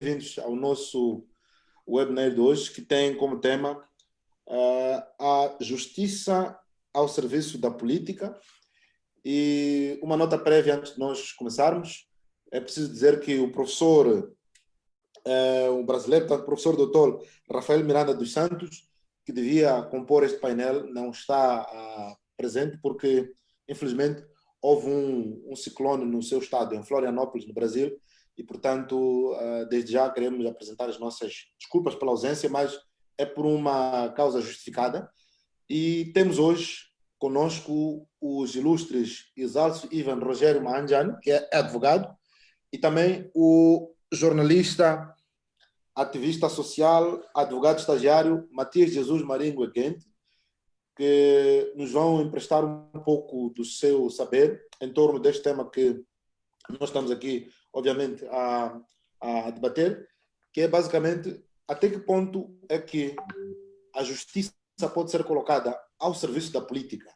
bem-vindos ao nosso webinar de hoje, que tem como tema a justiça ao serviço da política. E uma nota prévia antes de nós começarmos: é preciso dizer que o professor, o brasileiro, portanto, o professor doutor Rafael Miranda dos Santos, que devia compor este painel, não está presente porque, infelizmente, houve um ciclone no seu estado, em Florianópolis, no Brasil, e, portanto, desde já queremos apresentar as nossas desculpas pela ausência, mas é por uma causa justificada. E temos hoje conosco os ilustres Exálcio Ivan Rogério Mahanjani, que é advogado, e também o jornalista, ativista social, advogado estagiário Matias Jesus Marinho Eguente, que nos vão emprestar um pouco do seu saber em torno deste tema que nós estamos aqui, obviamente, a debater, que é basicamente até que ponto é que a justiça pode ser colocada ao serviço da política.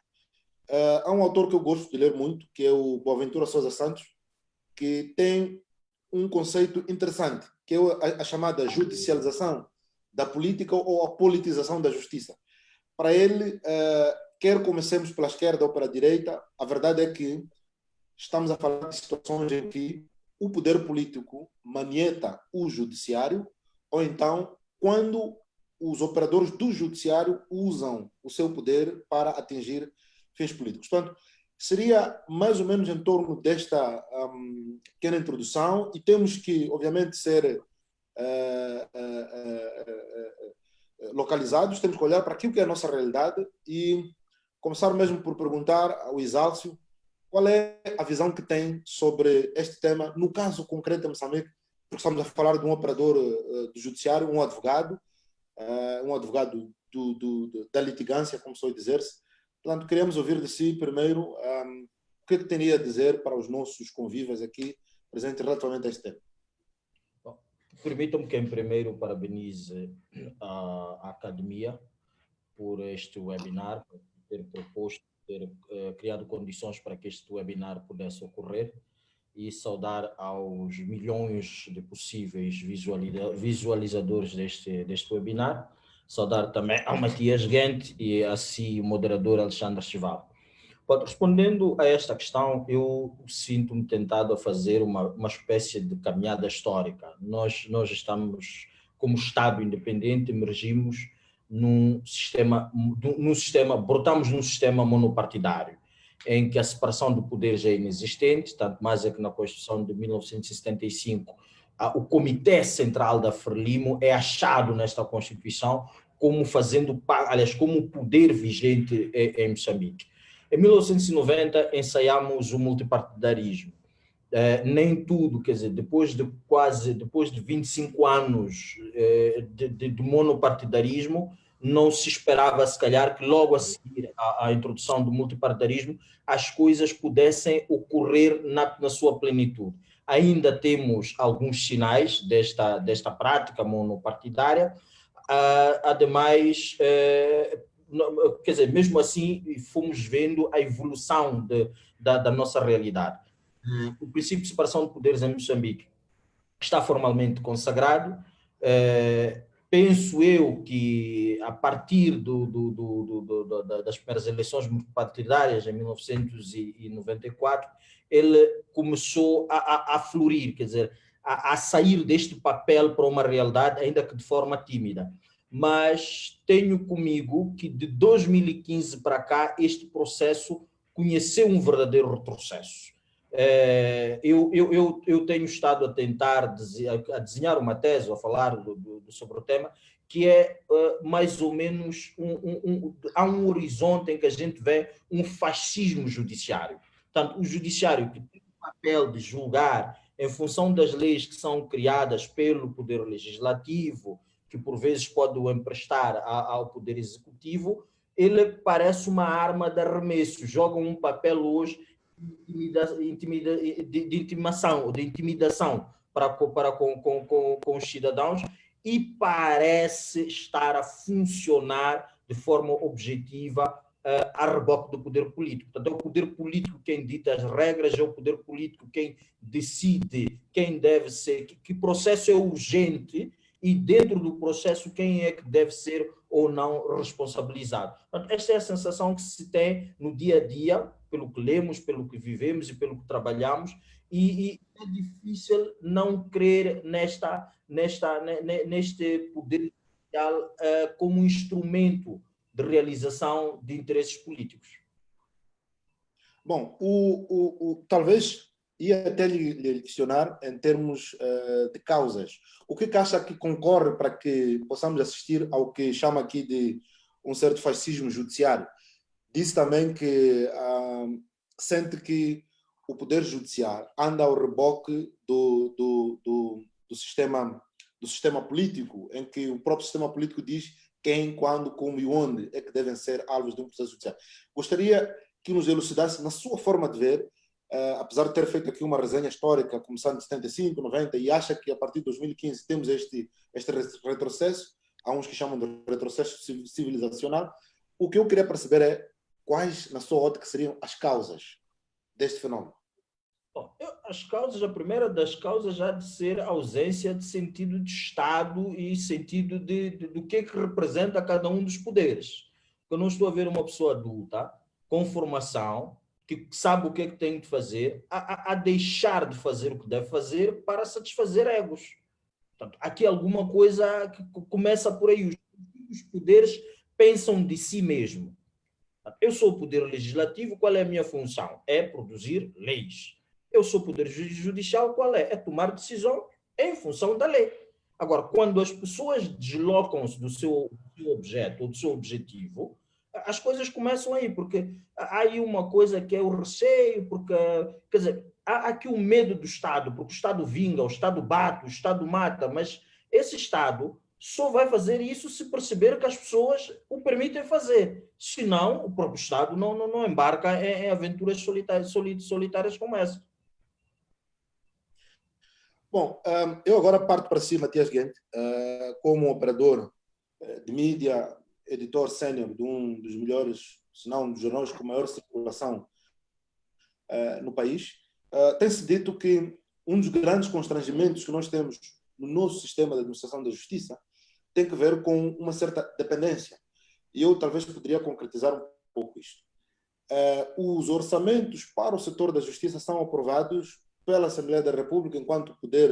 Há um autor que eu gosto de ler muito, que é o Boaventura Sousa Santos, que tem um conceito interessante, que é a chamada judicialização da política ou a politização da justiça. Para ele, quer comecemos pela esquerda ou pela direita, a verdade é que estamos a falar de situações em que o poder político manieta o judiciário, ou então quando os operadores do judiciário usam o seu poder para atingir fins políticos. Portanto, seria mais ou menos em torno desta pequena introdução, e temos que, obviamente, ser localizados, temos que olhar para aquilo que é a nossa realidade e começar mesmo por perguntar ao Exálcio qual é a visão que tem sobre este tema, no caso concreto de Moçambique, porque estamos a falar de um operador do judiciário, um advogado da litigância, como soube dizer-se. Portanto, queremos ouvir de si primeiro o que teria a dizer para os nossos convivas aqui presentes relativamente a este tema. Permitam-me que, em primeiro, parabenize a Academia por este webinar, por ter proposto, ter criado condições para que este webinar pudesse ocorrer, e saudar aos milhões de possíveis visualizadores deste webinar. Saudar também ao Matias Gente e a si, o moderador Alexandre Chival. Respondendo a esta questão, eu sinto-me tentado a fazer uma espécie de caminhada histórica. Nós estamos, como Estado independente, emergimos brotamos num sistema monopartidário, em que a separação de poderes é inexistente, tanto mais é que na Constituição de 1975, o Comitê Central da Frelimo é achado nesta Constituição como como poder vigente em Moçambique. Em 1990, ensaiamos o multipartidarismo. Nem tudo, quer dizer, depois de 25 anos de monopartidarismo, não se esperava, se calhar, que logo a seguir à introdução do multipartidarismo, as coisas pudessem ocorrer na sua plenitude. Ainda temos alguns sinais desta prática monopartidária. Ademais, quer dizer, mesmo assim, fomos vendo a evolução da nossa realidade. O princípio de separação de poderes em Moçambique está formalmente consagrado. Penso eu que, a partir das primeiras eleições partidárias, em 1994, ele começou a florir, quer dizer, a sair deste papel para uma realidade, ainda que de forma tímida. Mas tenho comigo que, de 2015 para cá, este processo conheceu um verdadeiro retrocesso. Eu tenho estado a tentar desenhar uma tese, a falar sobre o tema, que é mais ou menos há um horizonte em que a gente vê um fascismo judiciário. Portanto, o judiciário, que tem o papel de julgar em função das leis que são criadas pelo Poder Legislativo, que por vezes pode o emprestar ao Poder Executivo, ele parece uma arma de arremesso, joga um papel hoje de intimidação para com os cidadãos, e parece estar a funcionar de forma objetiva a reboque do poder político. Portanto, é o poder político quem dita as regras, é o poder político quem decide quem deve ser, que processo é urgente e dentro do processo quem é que deve ser ou não responsabilizado. Portanto, esta é a sensação que se tem no dia a dia, pelo que lemos, pelo que vivemos e pelo que trabalhamos, e é difícil não crer neste poder social como um instrumento de realização de interesses políticos. Bom, talvez ia até lhe questionar em termos de causas. O que acha que concorre para que possamos assistir ao que chama aqui de um certo fascismo judiciário? Disse também que sente que o Poder Judiciário anda ao reboque do sistema político, em que o próprio sistema político diz quem, quando, como e onde é que devem ser alvos de um processo judiciário. Gostaria que nos elucidasse, na sua forma de ver, apesar de ter feito aqui uma resenha histórica, começando em 75, 90, e acha que a partir de 2015 temos este retrocesso, há uns que chamam de retrocesso civilizacional. O que eu queria perceber é quais, na sua ótica, seriam as causas deste fenômeno. Bom, a primeira das causas há de ser a ausência de sentido de Estado e sentido do que é que representa cada um dos poderes. Eu não estou a ver uma pessoa adulta, com formação, que sabe o que é que tem de fazer, a deixar de fazer o que deve fazer para satisfazer egos. Portanto, aqui alguma coisa que começa por aí. Os poderes pensam de si mesmo. Eu sou o poder legislativo, qual é a minha função? É produzir leis. Eu sou o poder judicial, qual é? É tomar decisão em função da lei. Agora, quando as pessoas deslocam-se do seu objeto ou do seu objetivo, as coisas começam aí, porque há aí uma coisa que é o receio, porque, quer dizer, há aqui o medo do Estado, porque o Estado vinga, o Estado bate, o Estado mata, mas esse Estado só vai fazer isso se perceber que as pessoas o permitem fazer. Senão, o próprio Estado não embarca em aventuras solitárias como essa. Bom, eu agora parto para si, Matias Guente, como operador de mídia, editor sénior de um dos melhores, se não um dos jornais com maior circulação no país. Tem-se dito que um dos grandes constrangimentos que nós temos no nosso sistema de administração da justiça tem que ver com uma certa dependência. E eu talvez poderia concretizar um pouco isto. Os orçamentos para o setor da justiça são aprovados pela Assembleia da República enquanto poder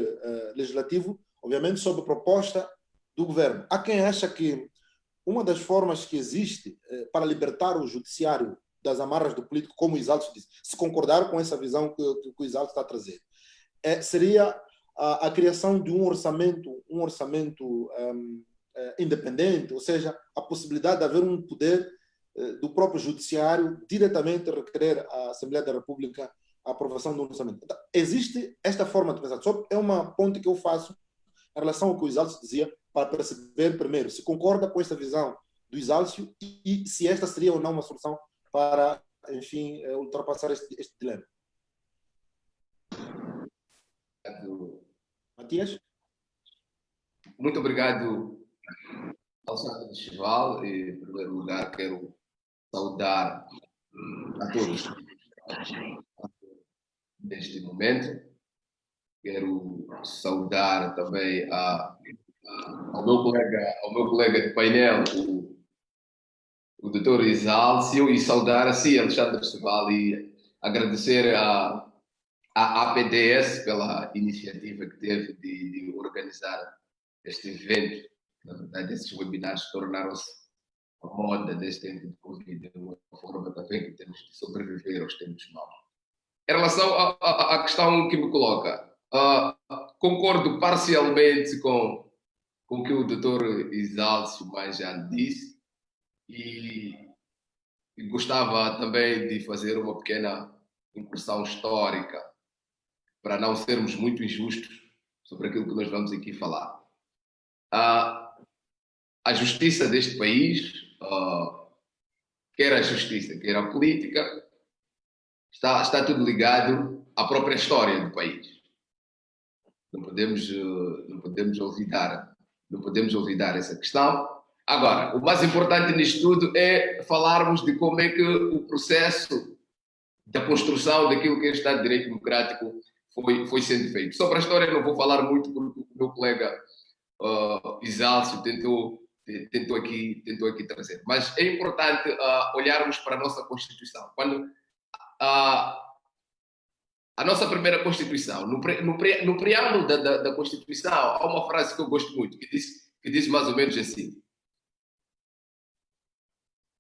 legislativo, obviamente sob proposta do governo. Há quem acha que uma das formas que existe para libertar o judiciário das amarras do político, como o Isalto disse, se concordar com essa visão que o Isalto está a trazer, seria a criação de um orçamento independente, ou seja, a possibilidade de haver um poder do próprio judiciário diretamente requerer à Assembleia da República a aprovação do orçamento. Então, existe esta forma de pensar. Só é uma ponte que eu faço em relação ao que o Isalcio dizia, para perceber primeiro se concorda com esta visão do Isalcio e se esta seria ou não uma solução para, enfim, ultrapassar este dilema. Matias? Muito obrigado ao Santo de Chival e, em primeiro lugar, quero saudar a todos neste momento. Quero saudar também ao meu colega de painel, o Dr. Isalcio, e saudar a si, Alexandre Chival, e agradecer à APDS pela iniciativa que teve de organizar este evento. Na verdade, esses webinars tornaram-se a moda deste tempo de Covid, de uma forma também que temos de sobreviver aos tempos maus. Em relação à questão que me coloca, concordo parcialmente com o que o Dr. Isalcio mais já disse e gostava também de fazer uma pequena incursão histórica para não sermos muito injustos sobre aquilo que nós vamos aqui falar. A justiça deste país, quer a justiça, quer a política, está tudo ligado à própria história do país. Não podemos olvidar essa questão. Agora, o mais importante nisto tudo é falarmos de como é que o processo da construção daquilo que é o Estado de Direito Democrático foi sendo feito. Sobre a história não vou falar muito, porque o meu colega Exálcio tentou aqui trazer. Mas é importante olharmos para a nossa Constituição. Quando a nossa primeira Constituição, no preâmbulo da Constituição, há uma frase que eu gosto muito, que diz mais ou menos assim: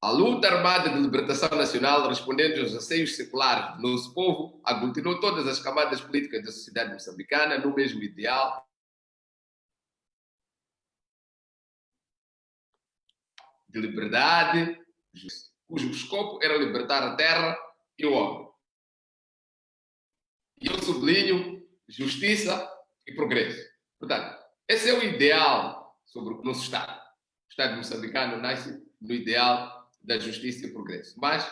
a luta armada de libertação nacional, respondendo aos anseios seculares do nosso povo, aglutinou todas as camadas políticas da sociedade moçambicana no mesmo ideal de liberdade, cujo escopo era libertar a terra e o homem. E eu sublinho justiça e progresso. Portanto, esse é o ideal sobre o nosso Estado. O Estado moçambicano nasce no ideal da justiça e progresso. Mas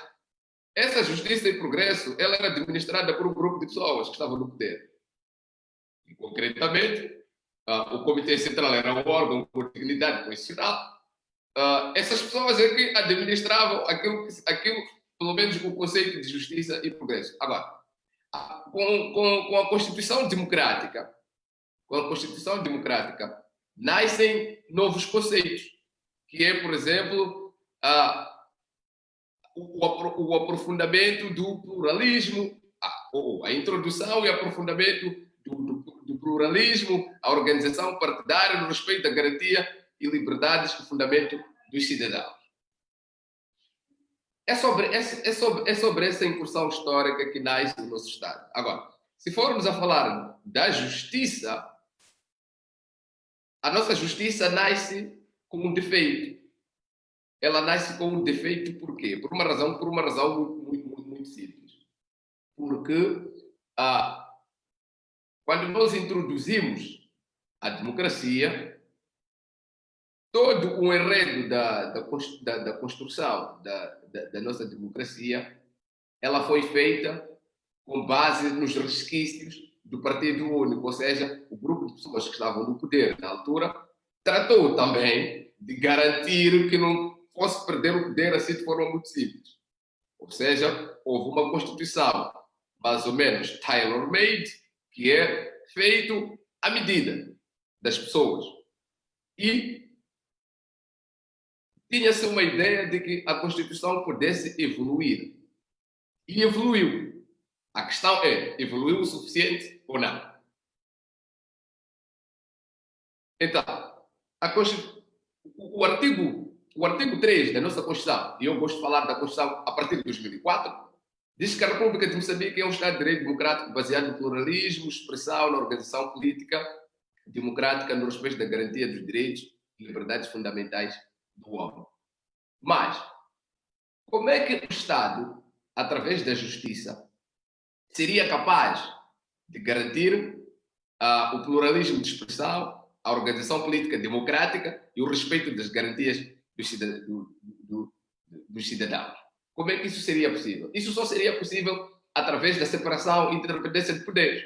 essa justiça e progresso ela era administrada por um grupo de pessoas que estavam no poder. E, concretamente, o Comitê Central era um órgão com dignidade constitucional. Essas pessoas é que administravam aquilo, pelo menos o conceito de justiça e progresso. Agora, com a Constituição Democrática, nascem novos conceitos, que é, por exemplo, o aprofundamento do pluralismo, a introdução e aprofundamento do pluralismo, a organização partidária no respeito à garantia e liberdades e fundamento dos cidadãos. É sobre essa incursão histórica que nasce no nosso Estado. Agora, se formos a falar da justiça, a nossa justiça nasce com um defeito. Ela nasce com um defeito por quê? Por uma razão muito simples. Porque quando nós introduzimos a democracia, todo o enredo da construção da nossa democracia, ela foi feita com base nos resquícios do Partido Único, ou seja, o grupo de pessoas que estavam no poder na altura tratou também de garantir que não fosse perder o poder assim de forma muito simples. Ou seja, houve uma Constituição mais ou menos tailor-made, que é feito à medida das pessoas. E tinha-se uma ideia de que a Constituição pudesse evoluir. E evoluiu. A questão é, evoluiu o suficiente ou não? Então, o artigo 3 da nossa Constituição, e eu gosto de falar da Constituição a partir de 2004, diz que a República de Moçambique é um Estado de Direito Democrático baseado no pluralismo, expressão, na organização política democrática, no respeito da garantia dos direitos e liberdades fundamentais do homem. Mas, como é que o Estado, através da justiça, seria capaz de garantir o pluralismo de expressão, a organização política democrática e o respeito das garantias dos cidadãos? Como é que isso seria possível? Isso só seria possível através da separação e interdependência de poderes.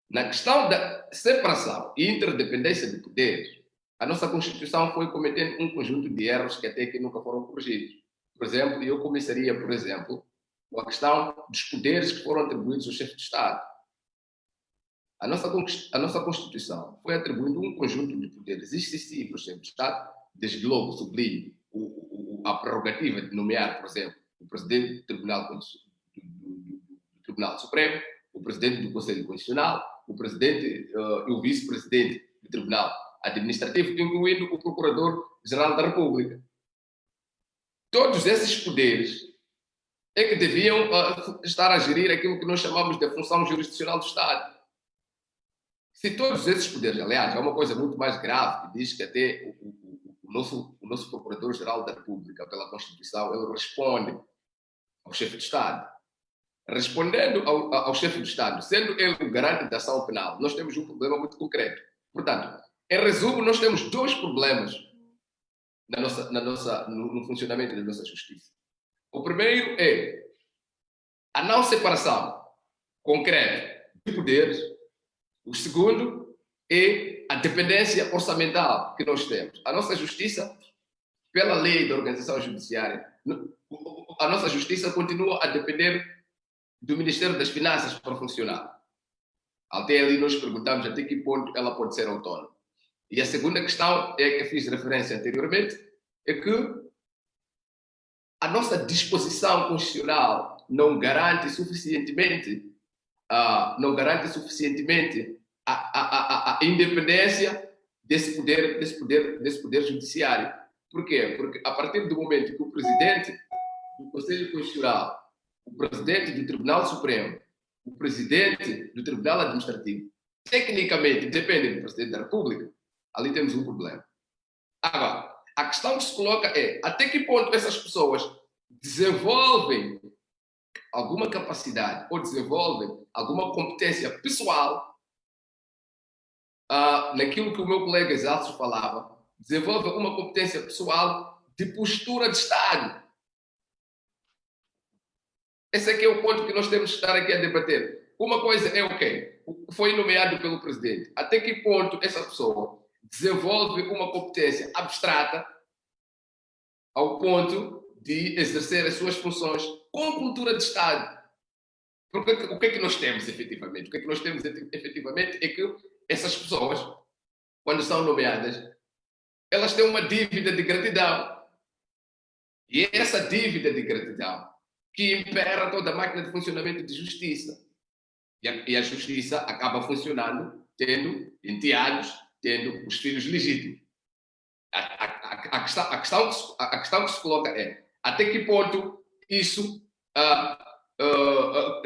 Na questão da separação e interdependência de poderes, a nossa Constituição foi cometendo um conjunto de erros que até aqui nunca foram corrigidos. Por exemplo, eu começaria, por exemplo, com a questão dos poderes que foram atribuídos ao chefe de Estado. A nossa Constituição foi atribuindo um conjunto de poderes excessivos ao chefe de Estado, desde logo sublinho a prerrogativa de nomear, por exemplo, o presidente do Tribunal Supremo, o presidente do Conselho Constitucional, o presidente e o vice-presidente do Tribunal Administrativo, incluindo o Procurador-Geral da República. Todos esses poderes é que deviam estar a gerir aquilo que nós chamamos de função jurisdicional do Estado. Se todos esses poderes, aliás, é uma coisa muito mais grave, que diz que até o nosso Procurador-Geral da República, pela Constituição, ele responde ao chefe de Estado. Respondendo ao chefe de Estado, sendo ele o garante da ação penal, nós temos um problema muito concreto. Portanto, em resumo, nós temos dois problemas no funcionamento da nossa justiça. O primeiro é a não separação concreta de poderes. O segundo é a dependência orçamental que nós temos. A nossa justiça, pela lei da organização judiciária, a nossa justiça continua a depender do Ministério das Finanças para funcionar. Até ali nós perguntamos até que ponto ela pode ser autónoma. E a segunda questão é que eu fiz referência anteriormente, é que a nossa disposição constitucional não garante suficientemente, a independência desse poder judiciário. Por quê? Porque a partir do momento que o presidente do Conselho Constitucional, o presidente do Tribunal Supremo, o presidente do Tribunal Administrativo, tecnicamente dependem do presidente da República, ali temos um problema. Agora, a questão que se coloca é até que ponto essas pessoas desenvolvem alguma capacidade ou desenvolvem alguma competência pessoal naquilo que o meu colega Exalcio falava, desenvolve alguma competência pessoal de postura de Estado. Esse aqui é o ponto que nós temos que estar aqui a debater. Uma coisa é o quê? Foi nomeado pelo presidente. Até que ponto essa pessoa desenvolve uma competência abstrata ao ponto de exercer as suas funções com cultura de Estado? Porque o que é que nós temos efetivamente? O que é que nós temos efetivamente é que essas pessoas, quando são nomeadas, elas têm uma dívida de gratidão. E é essa dívida de gratidão que impera toda a máquina de funcionamento de justiça. E a justiça acaba funcionando tendo enteados, tendo os filhos legítimos. A questão que se coloca é até que ponto isso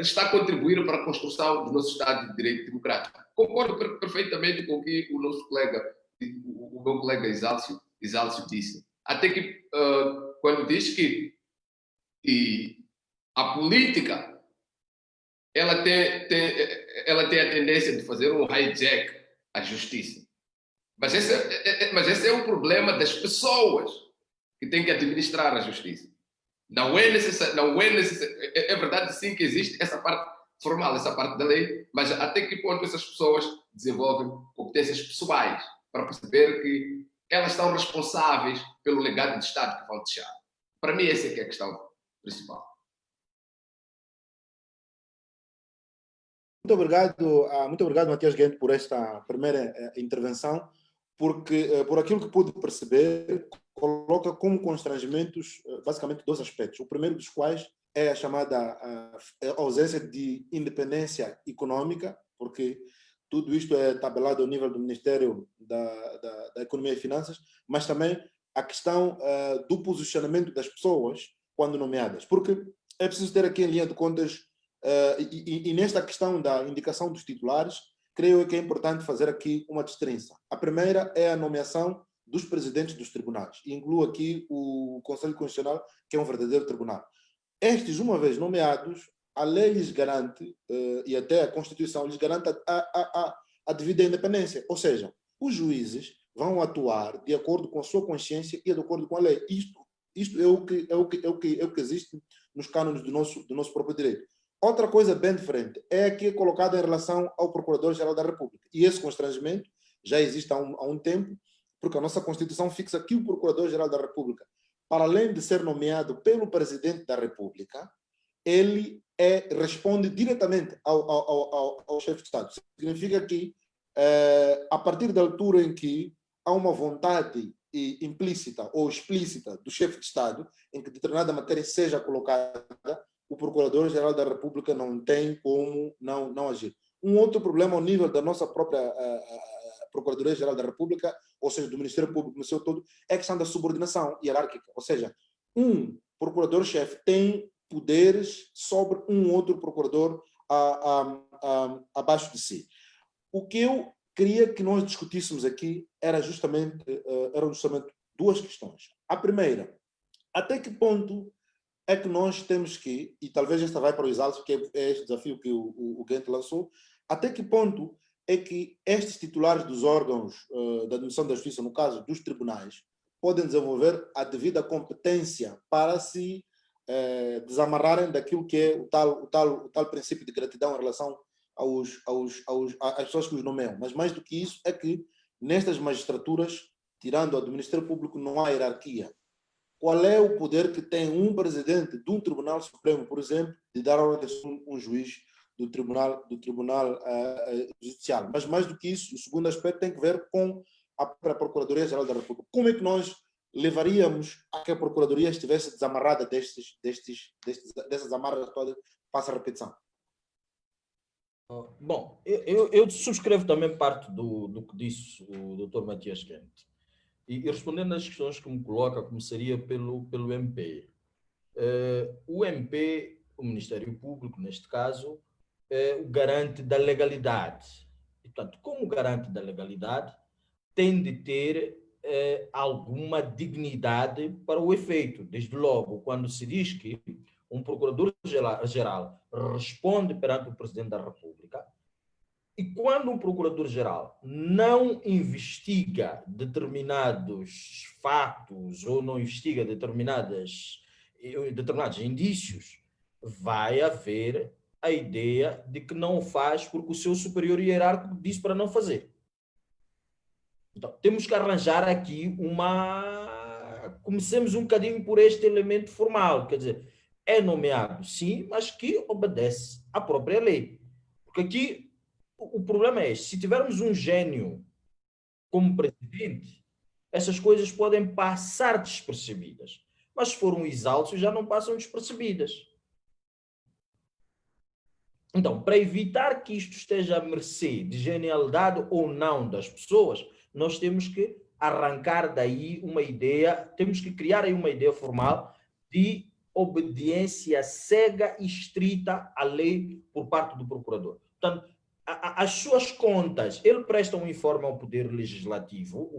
está a contribuir para a construção do nosso Estado de Direito Democrático. Concordo perfeitamente com o que o nosso colega, o meu colega Exalcio disse. Até que quando diz que a política ela tem a tendência de fazer um hijack à justiça. Mas esse é o problema das pessoas que têm que administrar a justiça. Não é é verdade sim que existe essa parte formal, essa parte da lei, mas até que ponto essas pessoas desenvolvem competências pessoais para perceber que elas são responsáveis pelo legado de Estado que vão deixar. Para mim essa é que é a questão principal. Muito obrigado, Matias Guente, por esta primeira intervenção, porque, por aquilo que pude perceber, coloca como constrangimentos, basicamente, dois aspectos. O primeiro dos quais é a chamada ausência de independência econômica, porque tudo isto é tabelado ao nível do Ministério da Economia e Finanças, mas também a questão do posicionamento das pessoas quando nomeadas. Porque é preciso ter aqui em linha de contas, e nesta questão da indicação dos titulares, creio que é importante fazer aqui uma distinção. A primeira é a nomeação dos presidentes dos tribunais. E incluo aqui o Conselho Constitucional, que é um verdadeiro tribunal. Estes, uma vez nomeados, a lei lhes garante, e até a Constituição lhes garante a devida independência. Ou seja, os juízes vão atuar de acordo com a sua consciência e de acordo com a lei. Isto é o que existe nos cânones do nosso próprio direito. Outra coisa bem diferente é a que é colocada em relação ao Procurador-Geral da República. E esse constrangimento já existe há um tempo, porque a nossa Constituição fixa que o Procurador-Geral da República, para além de ser nomeado pelo Presidente da República, ele responde diretamente ao chefe de Estado. Significa que, a partir da altura em que há uma vontade implícita ou explícita do chefe de Estado em que determinada matéria seja colocada, o Procurador-Geral da República não tem como não agir. Um outro problema ao nível da nossa própria Procuradoria-Geral da República, ou seja, do Ministério Público no seu todo, é a questão da subordinação hierárquica. Ou seja, um procurador-chefe tem poderes sobre um outro procurador abaixo de si. O que eu queria que nós discutíssemos aqui eram justamente duas questões. A primeira, até que ponto é que nós temos que, e talvez esta vai para o Exalcio, que é este desafio que o Guente lançou, até que ponto é que estes titulares dos órgãos da administração da justiça, no caso dos tribunais, podem desenvolver a devida competência para se desamarrarem daquilo que é o tal princípio de gratidão em relação às pessoas que os nomeiam. Mas mais do que isso é que nestas magistraturas, tirando a do Ministério Público, não há hierarquia. Qual é o poder que tem um presidente de um Tribunal Supremo, por exemplo, de dar ordem a um juiz do Tribunal Judicial? Mas mais do que isso, o segundo aspecto tem que ver com a Procuradoria-Geral da República. Como é que nós levaríamos a que a Procuradoria estivesse desamarrada dessas amarras todas? Passa a repetição. Bom, eu subscrevo também parte do que disse o Dr. Matias Quente. E respondendo às questões que me coloca, começaria pelo MP. O MP, o Ministério Público, neste caso, o garante da legalidade. E, portanto, como garante da legalidade, tem de ter alguma dignidade para o efeito. Desde logo, quando se diz que um procurador-geral responde perante o Presidente da República, e quando um procurador-geral não investiga determinados fatos ou não investiga determinados indícios, vai haver a ideia de que não o faz porque o seu superior hierárquico disse para não fazer. Então, temos que arranjar aqui comecemos um bocadinho por este elemento formal, quer dizer, é nomeado, sim, mas que obedece à própria lei. Porque aqui o problema é este: se tivermos um gênio como presidente, essas coisas podem passar despercebidas. Mas se for um exalto, já não passam despercebidas. Então, para evitar que isto esteja à mercê de genialidade ou não das pessoas, nós temos que arrancar daí uma ideia, temos que criar aí uma ideia formal de obediência cega e estrita à lei por parte do procurador. Portanto, as suas contas, ele presta um informe ao Poder Legislativo,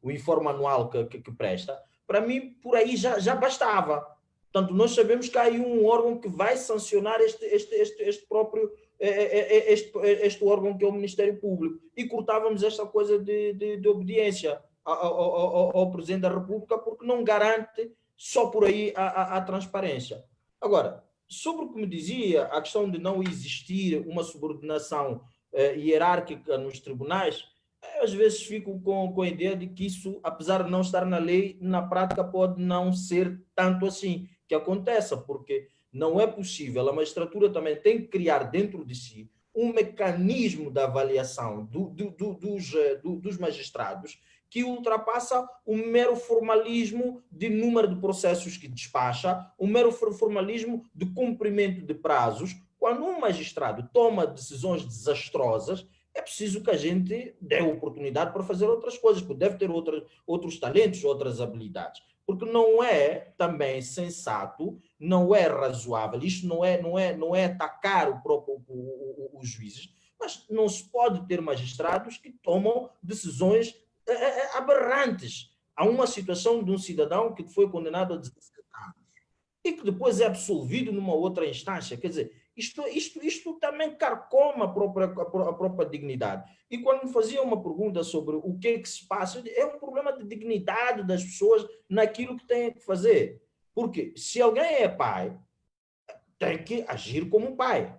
o informe anual que presta, para mim, por aí já bastava. Portanto, nós sabemos que há aí um órgão que vai sancionar este órgão que é o Ministério Público, e cortávamos esta coisa de obediência ao Presidente da República, porque não garante só por aí a transparência. Agora, sobre o que me dizia, a questão de não existir uma subordinação hierárquica nos tribunais, às vezes fico com a ideia de que isso, apesar de não estar na lei, na prática pode não ser tanto assim que aconteça, porque não é possível. A magistratura também tem que criar dentro de si um mecanismo de avaliação dos magistrados que ultrapassa o mero formalismo de número de processos que despacha, o mero formalismo de cumprimento de prazos. Quando um magistrado toma decisões desastrosas, é preciso que a gente dê oportunidade para fazer outras coisas, porque deve ter outros talentos, outras habilidades. Porque não é também sensato, não é razoável, isto não é atacar os juízes, mas não se pode ter magistrados que tomam decisões aberrantes. Há uma situação de um cidadão que foi condenado a 17 anos e que depois é absolvido numa outra instância. Quer dizer, isto também carcoma a própria dignidade. E quando me fazia uma pergunta sobre o que é que se passa, é um problema de dignidade das pessoas naquilo que têm que fazer. Porque se alguém é pai, tem que agir como pai.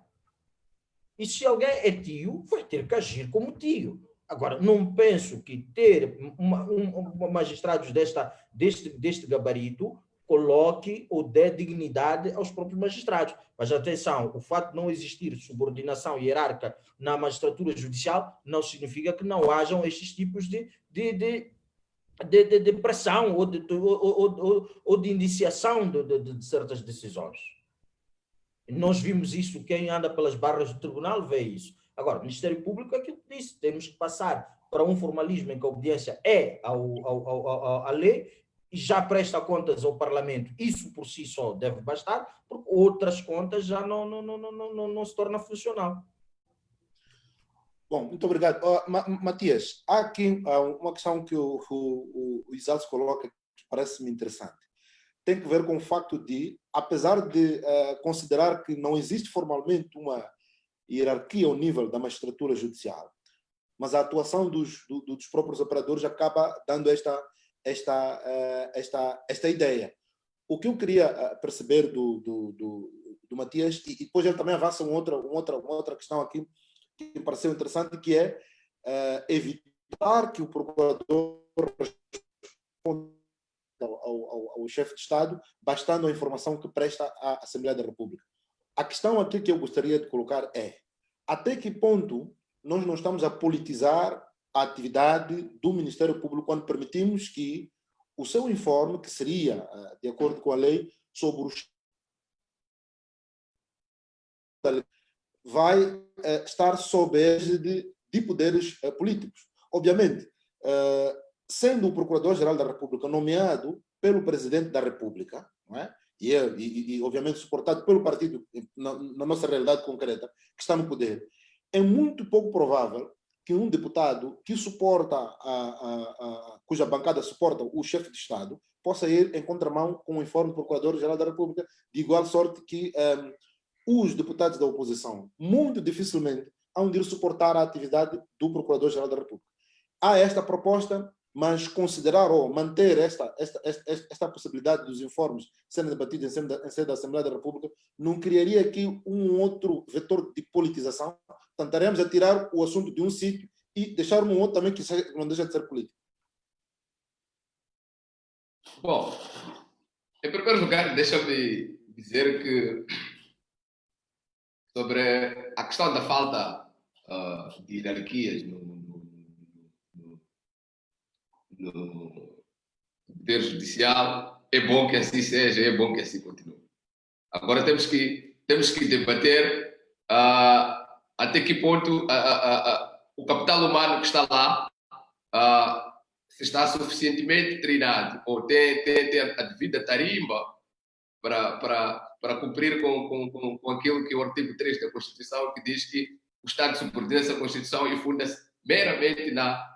E se alguém é tio, vai ter que agir como tio. Agora, não penso que ter magistrados deste gabarito coloque ou dê dignidade aos próprios magistrados. Mas atenção, o fato de não existir subordinação hierárquica na magistratura judicial não significa que não hajam estes tipos de pressão ou de indiciação de certas decisões. Nós vimos isso, quem anda pelas barras do tribunal vê isso. Agora, o Ministério Público é aquilo que disse, temos que passar para um formalismo em que a obediência é à lei e já presta contas ao Parlamento. Isso por si só deve bastar, porque outras contas já não se torna funcional. Bom, muito obrigado. Matias, há aqui uma questão que o Isalso coloca que parece-me interessante. Tem que ver com o facto de, apesar de considerar que não existe formalmente uma hierarquia ao nível da magistratura judicial, mas a atuação dos próprios operadores acaba dando esta ideia. O que eu queria perceber do do Matias, e depois ele também avança uma outra questão aqui que me pareceu interessante, que é evitar que o procurador responda ao chefe de Estado, bastando a informação que presta à Assembleia da República. A questão aqui que eu gostaria de colocar é: até que ponto nós não estamos a politizar a atividade do Ministério Público quando permitimos que o seu informe, que seria, de acordo com a lei, sobre os vai estar sob égide de poderes políticos. Obviamente, sendo o Procurador-Geral da República nomeado pelo Presidente da República, não é? E obviamente suportado pelo partido, na nossa realidade concreta, que está no poder, é muito pouco provável que um deputado que suporta, cuja bancada suporta o chefe de Estado, possa ir em contramão com o informe do Procurador-Geral da República, de igual sorte que os deputados da oposição muito dificilmente hão de ir suportar a atividade do Procurador-Geral da República. Há esta proposta, mas considerar ou manter esta possibilidade dos informes sendo debatidos em sede da Assembleia da República não criaria aqui um outro vetor de politização. Tentaremos a tirar o assunto de um sítio e deixar um outro também que não deixa de ser político. Bom, em primeiro lugar, deixa-me dizer que sobre a questão da falta de hierarquias no Poder Judicial, é bom que assim seja, é bom que assim continue. Agora temos que debater até que ponto o capital humano que está lá se está suficientemente treinado ou tem a devida tarimba para cumprir com aquilo que é o artigo 3 da Constituição, que diz que o Estado subordina-se à Constituição e funda-se meramente na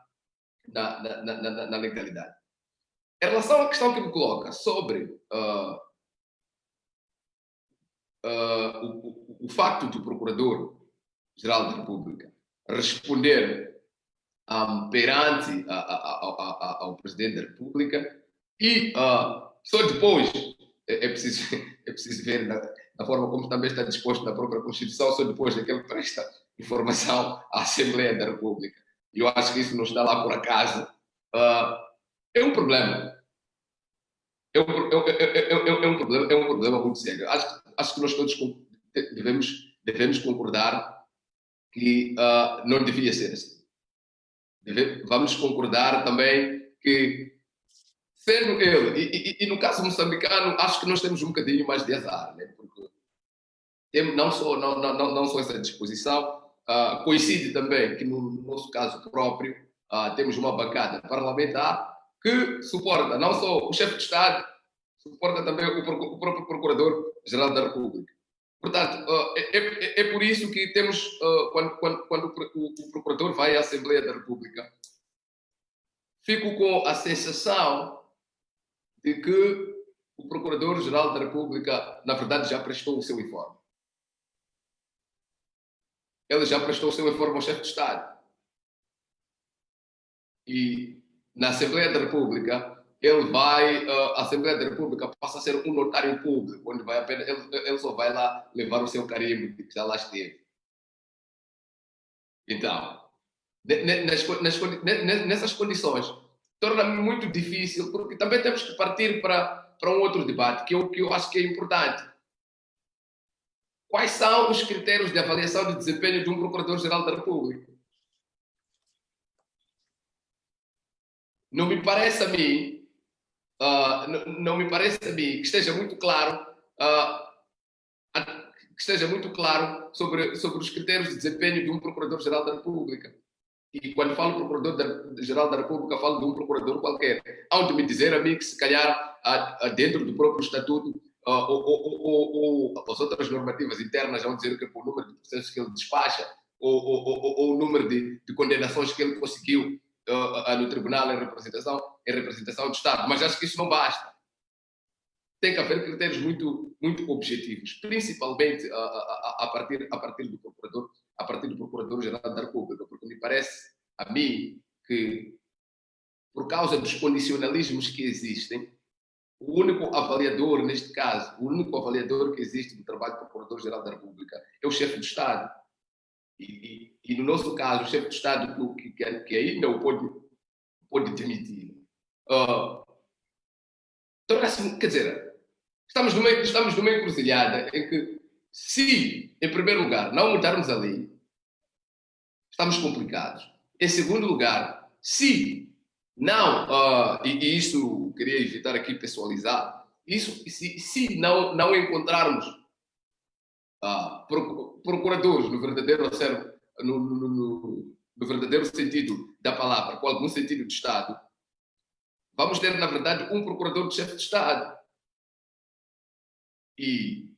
legalidade. Em relação à questão que me coloca sobre o facto do Procurador-Geral da República responder perante ao Presidente da República e só depois é preciso ver da forma como também está disposto na própria Constituição, só depois daquele que presta informação à Assembleia da República. E eu acho que isso não está lá por acaso. É um problema. É um problema muito sério. Acho que nós todos devemos concordar que não devia ser assim. Vamos concordar também que, sendo ele, e no caso moçambicano, acho que nós temos um bocadinho mais de azar, né? Porque temos não só essa disposição, coincide também que no nosso caso próprio temos uma bancada parlamentar que suporta não só o chefe de Estado, suporta também o próprio Procurador-Geral da República. Portanto, é por isso que temos, quando o Procurador vai à Assembleia da República, fico com a sensação de que o Procurador-Geral da República, na verdade, já prestou o seu informe. Ele já prestou o seu informe ao chefe de Estado. E na Assembleia da República, a Assembleia da República passa a ser um notário público, onde vai apenas, ele só vai lá levar o seu carimbo de que já lá esteve. Então, nessas condições, torna-me muito difícil, porque também temos que partir para um outro debate, que eu acho que é importante. Quais são os critérios de avaliação de desempenho de um Procurador-Geral da República? Não me parece a mim que esteja muito claro sobre os critérios de desempenho de um Procurador-Geral da República. E quando falo Procurador-Geral da República, falo de um procurador qualquer. Há de me dizer a mim que, se calhar, dentro do próprio estatuto ou as outras normativas internas vão dizer que é por número de processos que ele despacha ou o número de condenações que ele conseguiu no tribunal em representação do Estado. Mas acho que isso não basta. Tem que haver critérios muito, muito objetivos, principalmente a partir do Procurador-Geral da República, porque me parece a mim que, por causa dos condicionalismos que existem, o único avaliador, neste caso, o único avaliador que existe do trabalho do Procurador-Geral da República é o chefe do Estado. E no nosso caso, o chefe do Estado que ainda o pode demitir. Torna-se, quer dizer, estamos numa encruzilhada em que, se, em primeiro lugar, não mudarmos a lei, estamos complicados. Em segundo lugar, se não, e isso queria evitar aqui pessoalizar, se não encontrarmos procuradores no verdadeiro, no verdadeiro sentido da palavra, com algum sentido de Estado, vamos ter, na verdade, um procurador de chefe de Estado. E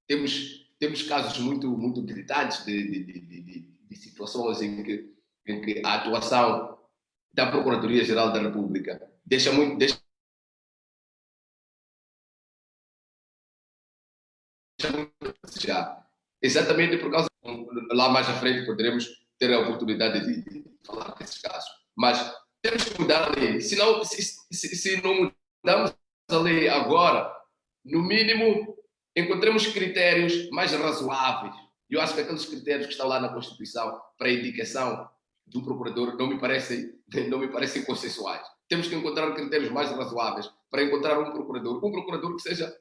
temos casos muito gritantes de situações em que a atuação da Procuradoria-Geral da República deixa muito a desejar. Exatamente por causa, lá mais à frente poderemos ter a oportunidade de falar desses casos. Mas temos que mudar a lei. Se não mudarmos a lei agora, no mínimo, encontremos critérios mais razoáveis. Eu acho que aqueles critérios que estão lá na Constituição para a indicação de um procurador não me parecem consensuais. Temos que encontrar critérios mais razoáveis para encontrar um procurador que seja,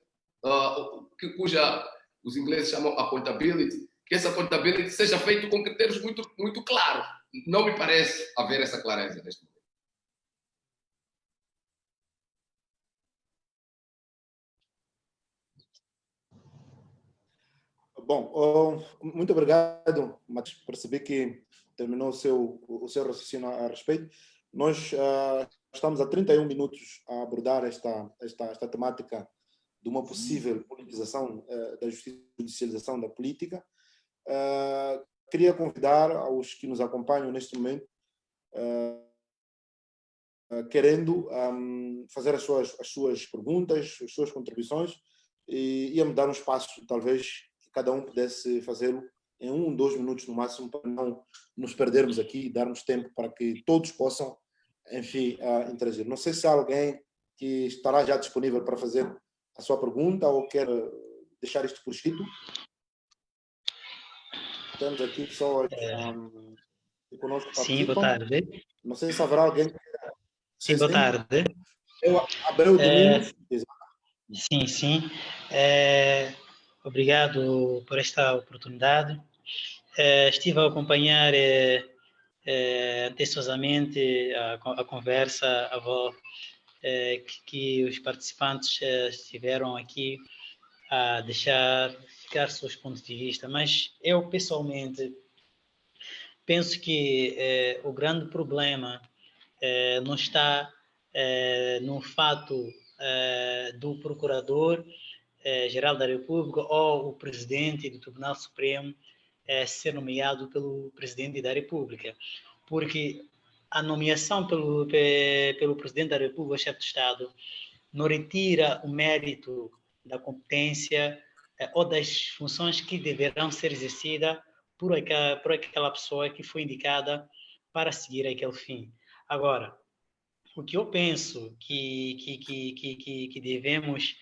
cuja os ingleses chamam accountability, que essa accountability seja feita com critérios muito claros. Não me parece haver essa clareza neste momento. Bom, muito obrigado, mas percebi que terminou o seu raciocínio a respeito. Nós estamos há 31 minutos a abordar esta temática de uma possível politização da justiça, judicialização da política. Queria convidar aos que nos acompanham neste momento, querendo fazer as suas perguntas, as suas contribuições, e ia-me dar um espaço, talvez, cada um pudesse fazê-lo em 1, 2 minutos no máximo, para não nos perdermos aqui e darmos tempo para que todos possam, enfim, interagir. Não sei se há alguém que estará já disponível para fazer a sua pergunta ou quer deixar isto por escrito. Temos aqui pessoas que conosco participam. Sim, boa tarde. Não sei se haverá alguém que... Sim, boa tarde. Eu, Abreu Domingos. Sim. Obrigado por esta oportunidade. Estive a acompanhar atenciosamente a conversa que os participantes estiveram aqui a deixar ficar seus pontos de vista, mas eu pessoalmente penso que o grande problema não está no fato do Procurador-Geral da República ou o Presidente do Tribunal Supremo ser nomeado pelo Presidente da República, porque a nomeação pelo Presidente da República, chefe de Estado, não retira o mérito da competência ou das funções que deverão ser exercidas por aquela pessoa que foi indicada para seguir aquele fim. Agora, o que eu penso que devemos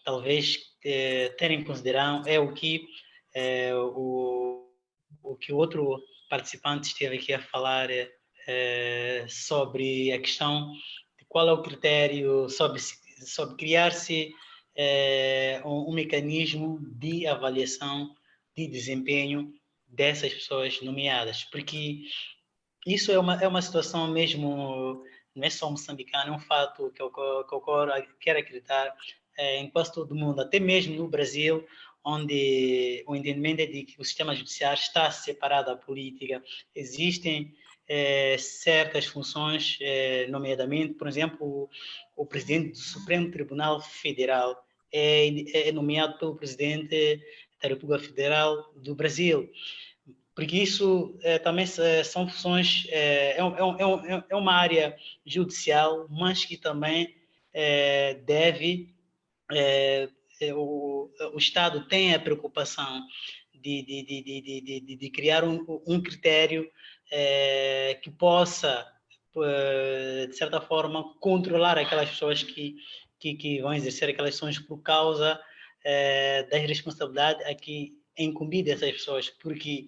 talvez ter em consideração é o que o que o outro participante esteve aqui a falar sobre a questão de qual é o critério sobre criar-se um mecanismo de avaliação de desempenho dessas pessoas nomeadas, porque isso é uma situação mesmo, não é só moçambicano, é um fato que ocorre, quero acreditar, em quase todo o mundo, até mesmo no Brasil, onde o entendimento é de que o sistema judiciário está separado da política. Existem certas funções, nomeadamente, por exemplo, o presidente do Supremo Tribunal Federal é nomeado pelo presidente da República Federal do Brasil, porque isso também são funções, é uma área judicial, mas que também deve, o Estado tem a preocupação de criar um critério que possa, de certa forma, controlar aquelas pessoas que que vão exercer aquelas ações por causa das responsabilidades a que é incumbida essas pessoas, porque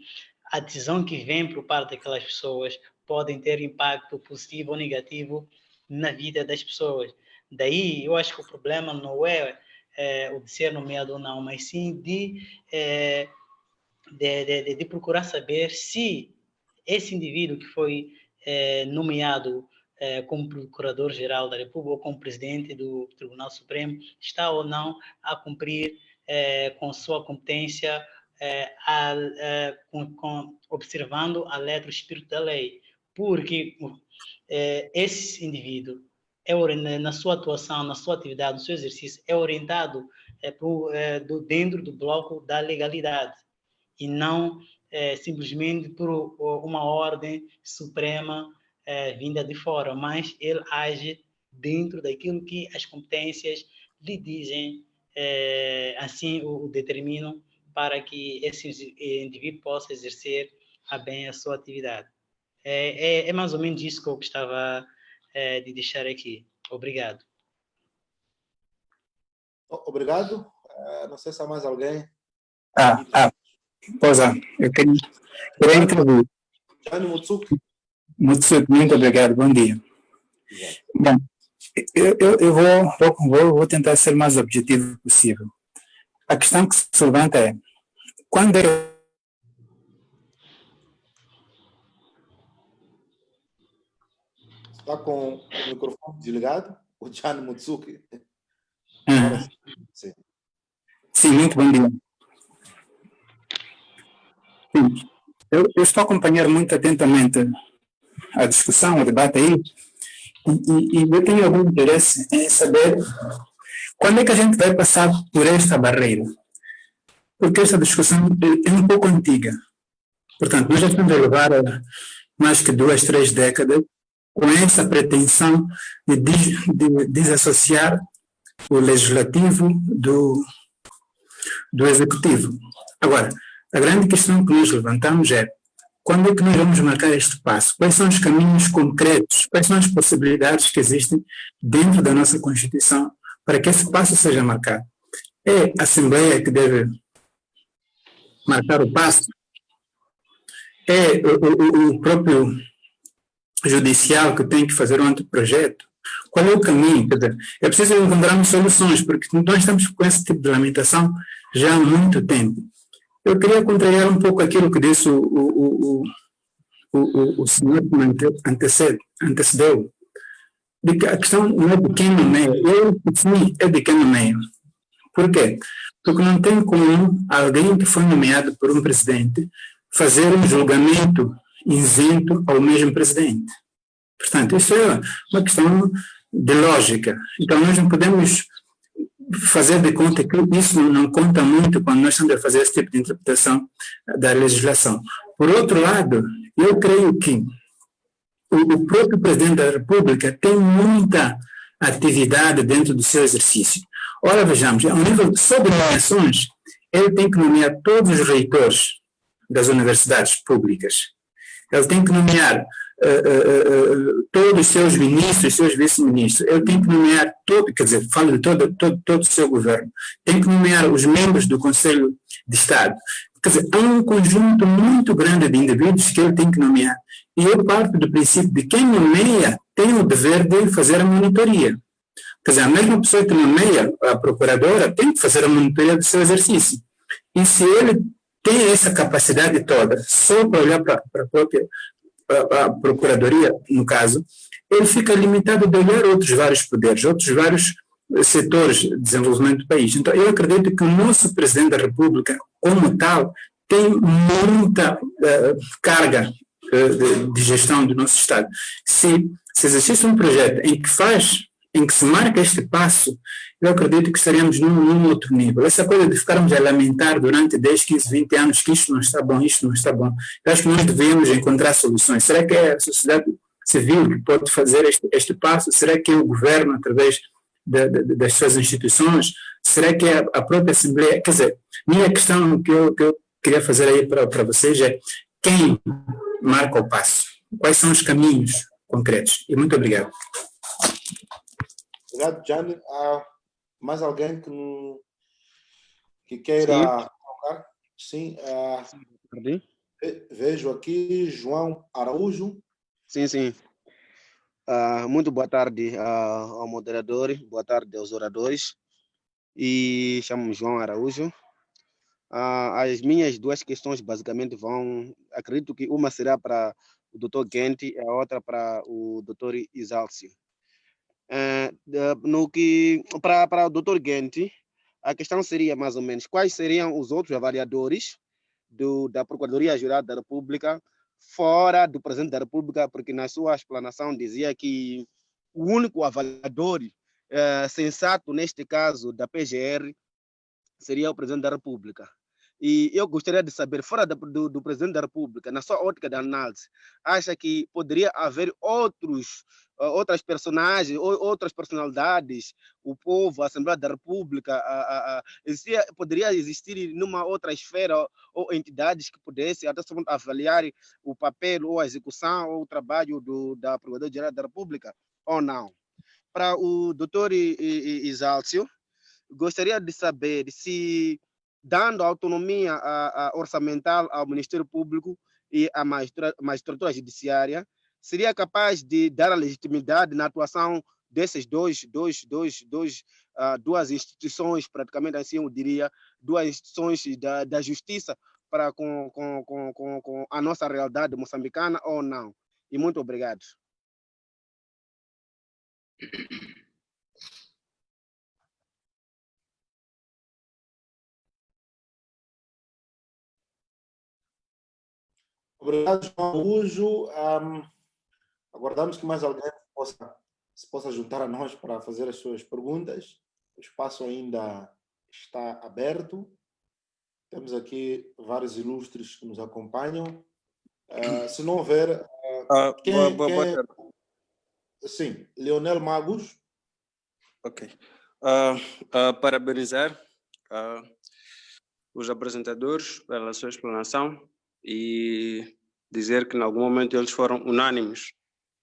a decisão que vem por parte daquelas pessoas podem ter impacto positivo ou negativo na vida das pessoas. Daí, eu acho que o problema não é o de ser nomeado ou não, mas sim de procurar saber se esse indivíduo que foi nomeado como Procurador-Geral da República ou como Presidente do Tribunal Supremo está ou não a cumprir com sua competência, observando a letra e o espírito da lei. Porque esse indivíduo, na sua atuação, na sua atividade, no seu exercício, é orientado dentro do bloco da legalidade e não simplesmente por uma ordem suprema vinda de fora, mas ele age dentro daquilo que as competências lhe dizem, assim o determinam, para que esse indivíduo possa exercer bem a sua atividade. É mais ou menos isso que eu gostava de deixar aqui. Obrigado. Obrigado. Não sei se há mais alguém. Pois é, eu queria intervir. Jânio Mutsuki. Mutsuki, muito obrigado, bom dia. Bom, eu vou tentar ser o mais objetivo possível. A questão que se levanta é, quando Está com o microfone desligado? O Jânio Mutsuki. Sim, muito bom dia. Sim, eu estou a acompanhar muito atentamente a discussão, o debate aí, e eu tenho algum interesse em saber quando é que a gente vai passar por esta barreira. Porque esta discussão é um pouco antiga. Portanto, nós já estamos a levar mais que 2, 3 décadas com essa pretensão de desassociar o legislativo do executivo. Agora, a grande questão que nós levantamos é quando é que nós vamos marcar este passo? Quais são os caminhos concretos? Quais são as possibilidades que existem dentro da nossa Constituição para que esse passo seja marcado? É a Assembleia que deve marcar o passo? É o próprio judicial que tem que fazer um anteprojeto? Qual é o caminho? Quer dizer, é preciso encontrarmos soluções, porque nós estamos com esse tipo de lamentação já há muito tempo. Eu queria contrariar um pouco aquilo que disse o senhor que me antecedeu, de que a questão não é de quem nomeia. Sim, é de quem nomeia. Por quê? Porque não tem como alguém que foi nomeado por um presidente fazer um julgamento isento ao mesmo presidente. Portanto, isso é uma questão de lógica. Então, nós não podemos fazer de conta que isso não conta muito quando nós estamos a fazer esse tipo de interpretação da legislação. Por outro lado, eu creio que o próprio presidente da República tem muita atividade dentro do seu exercício. Ora, vejamos, ao nível só de nomeações, ele tem que nomear todos os reitores das universidades públicas. Ele tem que nomear todos os seus ministros, seus vice-ministros. Ele tem que nomear quer dizer, falo de todo o seu governo. Tem que nomear os membros do Conselho de Estado. Quer dizer, há um conjunto muito grande de indivíduos que ele tem que nomear. E eu parto do princípio de quem nomeia tem o dever de fazer a monitoria. Quer dizer, a mesma pessoa que nomeia a procuradora tem que fazer a monitoria do seu exercício. E se ele tem essa capacidade toda, só para olhar para a própria a procuradoria, no caso, ele fica limitado de olhar outros vários poderes, outros vários setores de desenvolvimento do país. Então, eu acredito que o nosso presidente da República, como tal, tem muita carga de gestão do nosso Estado. Se existisse um projeto em que se marca este passo, eu acredito que estaríamos num outro nível. Essa coisa de ficarmos a lamentar durante 10, 15, 20 anos que isto não está bom, isto não está bom, eu acho que nós devemos encontrar soluções. Será que é a sociedade civil que pode fazer este passo? Será que é o governo, através das suas instituições? Será que é a própria Assembleia? Quer dizer, minha questão que eu queria fazer aí para vocês é quem marca o passo? Quais são os caminhos concretos? E muito obrigado. Obrigado, Jane. Há mais alguém que queira colocar? Sim. Vejo aqui João Araújo. Sim. Muito boa tarde ao moderador, boa tarde aos oradores. E chamo-me João Araújo. As minhas duas questões basicamente acredito que uma será para o Dr. Gente e a outra para o Dr. Isalcio. Para o Dr. Gente, a questão seria mais ou menos quais seriam os outros avaliadores da Procuradoria-Geral da República fora do Presidente da República, porque na sua explanação dizia que o único avaliador sensato, neste caso, da PGR, seria o Presidente da República. E eu gostaria de saber, fora do Presidente da República, na sua ótica de análise, acha que poderia haver outras personagens, outras personalidades, o povo, a Assembleia da República, poderia existir numa outra esfera ou entidades que pudessem até avaliar o papel ou a execução ou o trabalho da Procuradoria-Geral da República, ou não? Para o doutor Isalcio, gostaria de saber se, dando autonomia orçamental ao Ministério Público e à magistratura judiciária, seria capaz de dar a legitimidade na atuação dessas duas instituições, praticamente assim eu diria, duas instituições da justiça para com a nossa realidade moçambicana ou não? E muito obrigado. Obrigado, João Araújo. Aguardamos que mais alguém se possa juntar a nós para fazer as suas perguntas. O espaço ainda está aberto. Temos aqui vários ilustres que nos acompanham. Se não houver... Boa tarde. Sim, Leonel Magos. Ok. Parabenizar os apresentadores pela sua explanação e dizer que, em algum momento, eles foram unânimes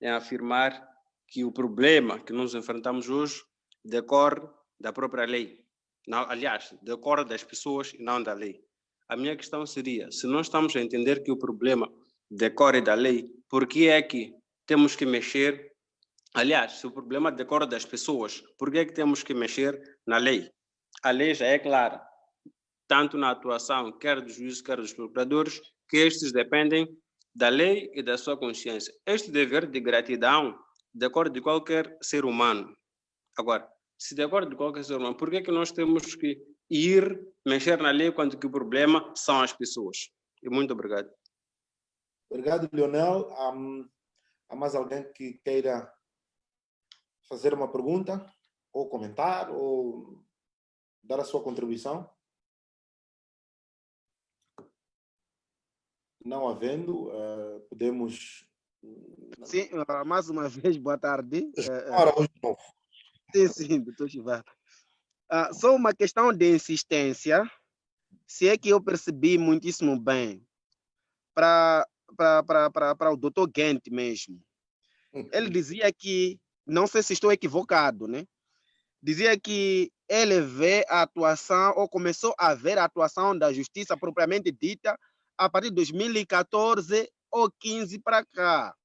em afirmar que o problema que nós enfrentamos hoje decorre da própria lei. Não, aliás, decorre das pessoas e não da lei. A minha questão seria, se nós estamos a entender que o problema decorre da lei, por que é que temos que mexer? Aliás, se o problema decorre das pessoas, por que é que temos que mexer na lei? A lei já é clara, tanto na atuação, quer dos juízes, quer dos procuradores, que estes dependem da lei e da sua consciência. Este dever de gratidão decorre de qualquer ser humano. Agora, se decorre de qualquer ser humano, por que é que nós temos que ir mexer na lei quando que o problema são as pessoas? E muito obrigado. Obrigado, Leonel. Há mais alguém que queira fazer uma pergunta, ou comentar, ou dar a sua contribuição? Não havendo, podemos... Sim, mais uma vez, boa tarde. Sim, doutor Chivar. Só uma questão de insistência, se é que eu percebi muitíssimo bem, para o doutor Gente mesmo. Ele dizia que, não sei se estou equivocado, né? Dizia que ele vê a atuação, ou começou a ver a atuação da justiça propriamente dita a partir de 2014 ou 15 para cá.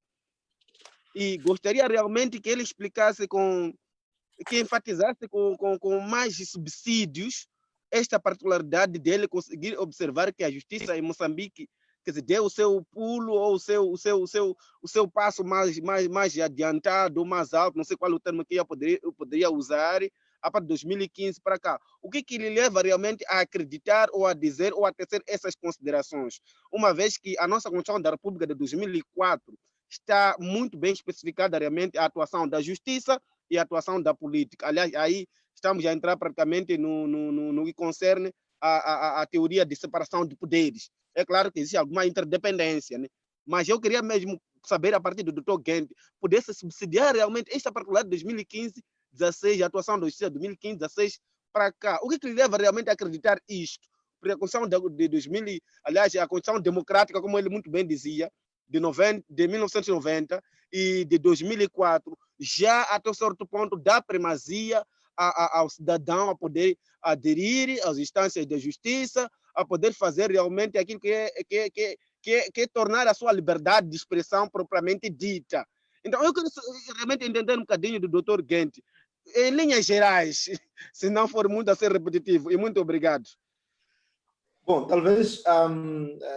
E gostaria realmente que ele explicasse, que enfatizasse com mais subsídios esta particularidade dele conseguir observar que a justiça em Moçambique, quer dizer, deu o seu pulo ou o seu passo mais adiantado, mais alto, não sei qual é o termo que eu poderia usar, a partir de 2015 para cá. O que lhe leva realmente a acreditar ou a dizer ou a tecer essas considerações? Uma vez que a nossa Constituição da República de 2004 está muito bem especificada realmente a atuação da justiça e a atuação da política. Aliás, aí estamos a entrar praticamente no que concerne a teoria de separação de poderes. É claro que existe alguma interdependência, né? Mas eu queria mesmo saber, a partir do Dr. Gente, pudesse subsidiar realmente esta particularidade de 2015, 16, a atuação da justiça de 2015, 16 para cá. O que lhe leva realmente a acreditar isto? Porque a Constituição de 2000, aliás, a Constituição democrática, como ele muito bem dizia, de 1990 e de 2004, já até certo ponto dá primazia ao cidadão a poder aderir às instâncias da justiça, a poder fazer realmente aquilo que tornar a sua liberdade de expressão propriamente dita. Então, eu quero realmente entender um bocadinho do Dr. Guente, em linhas gerais, se não for muito a ser repetitivo. E muito obrigado. Bom, talvez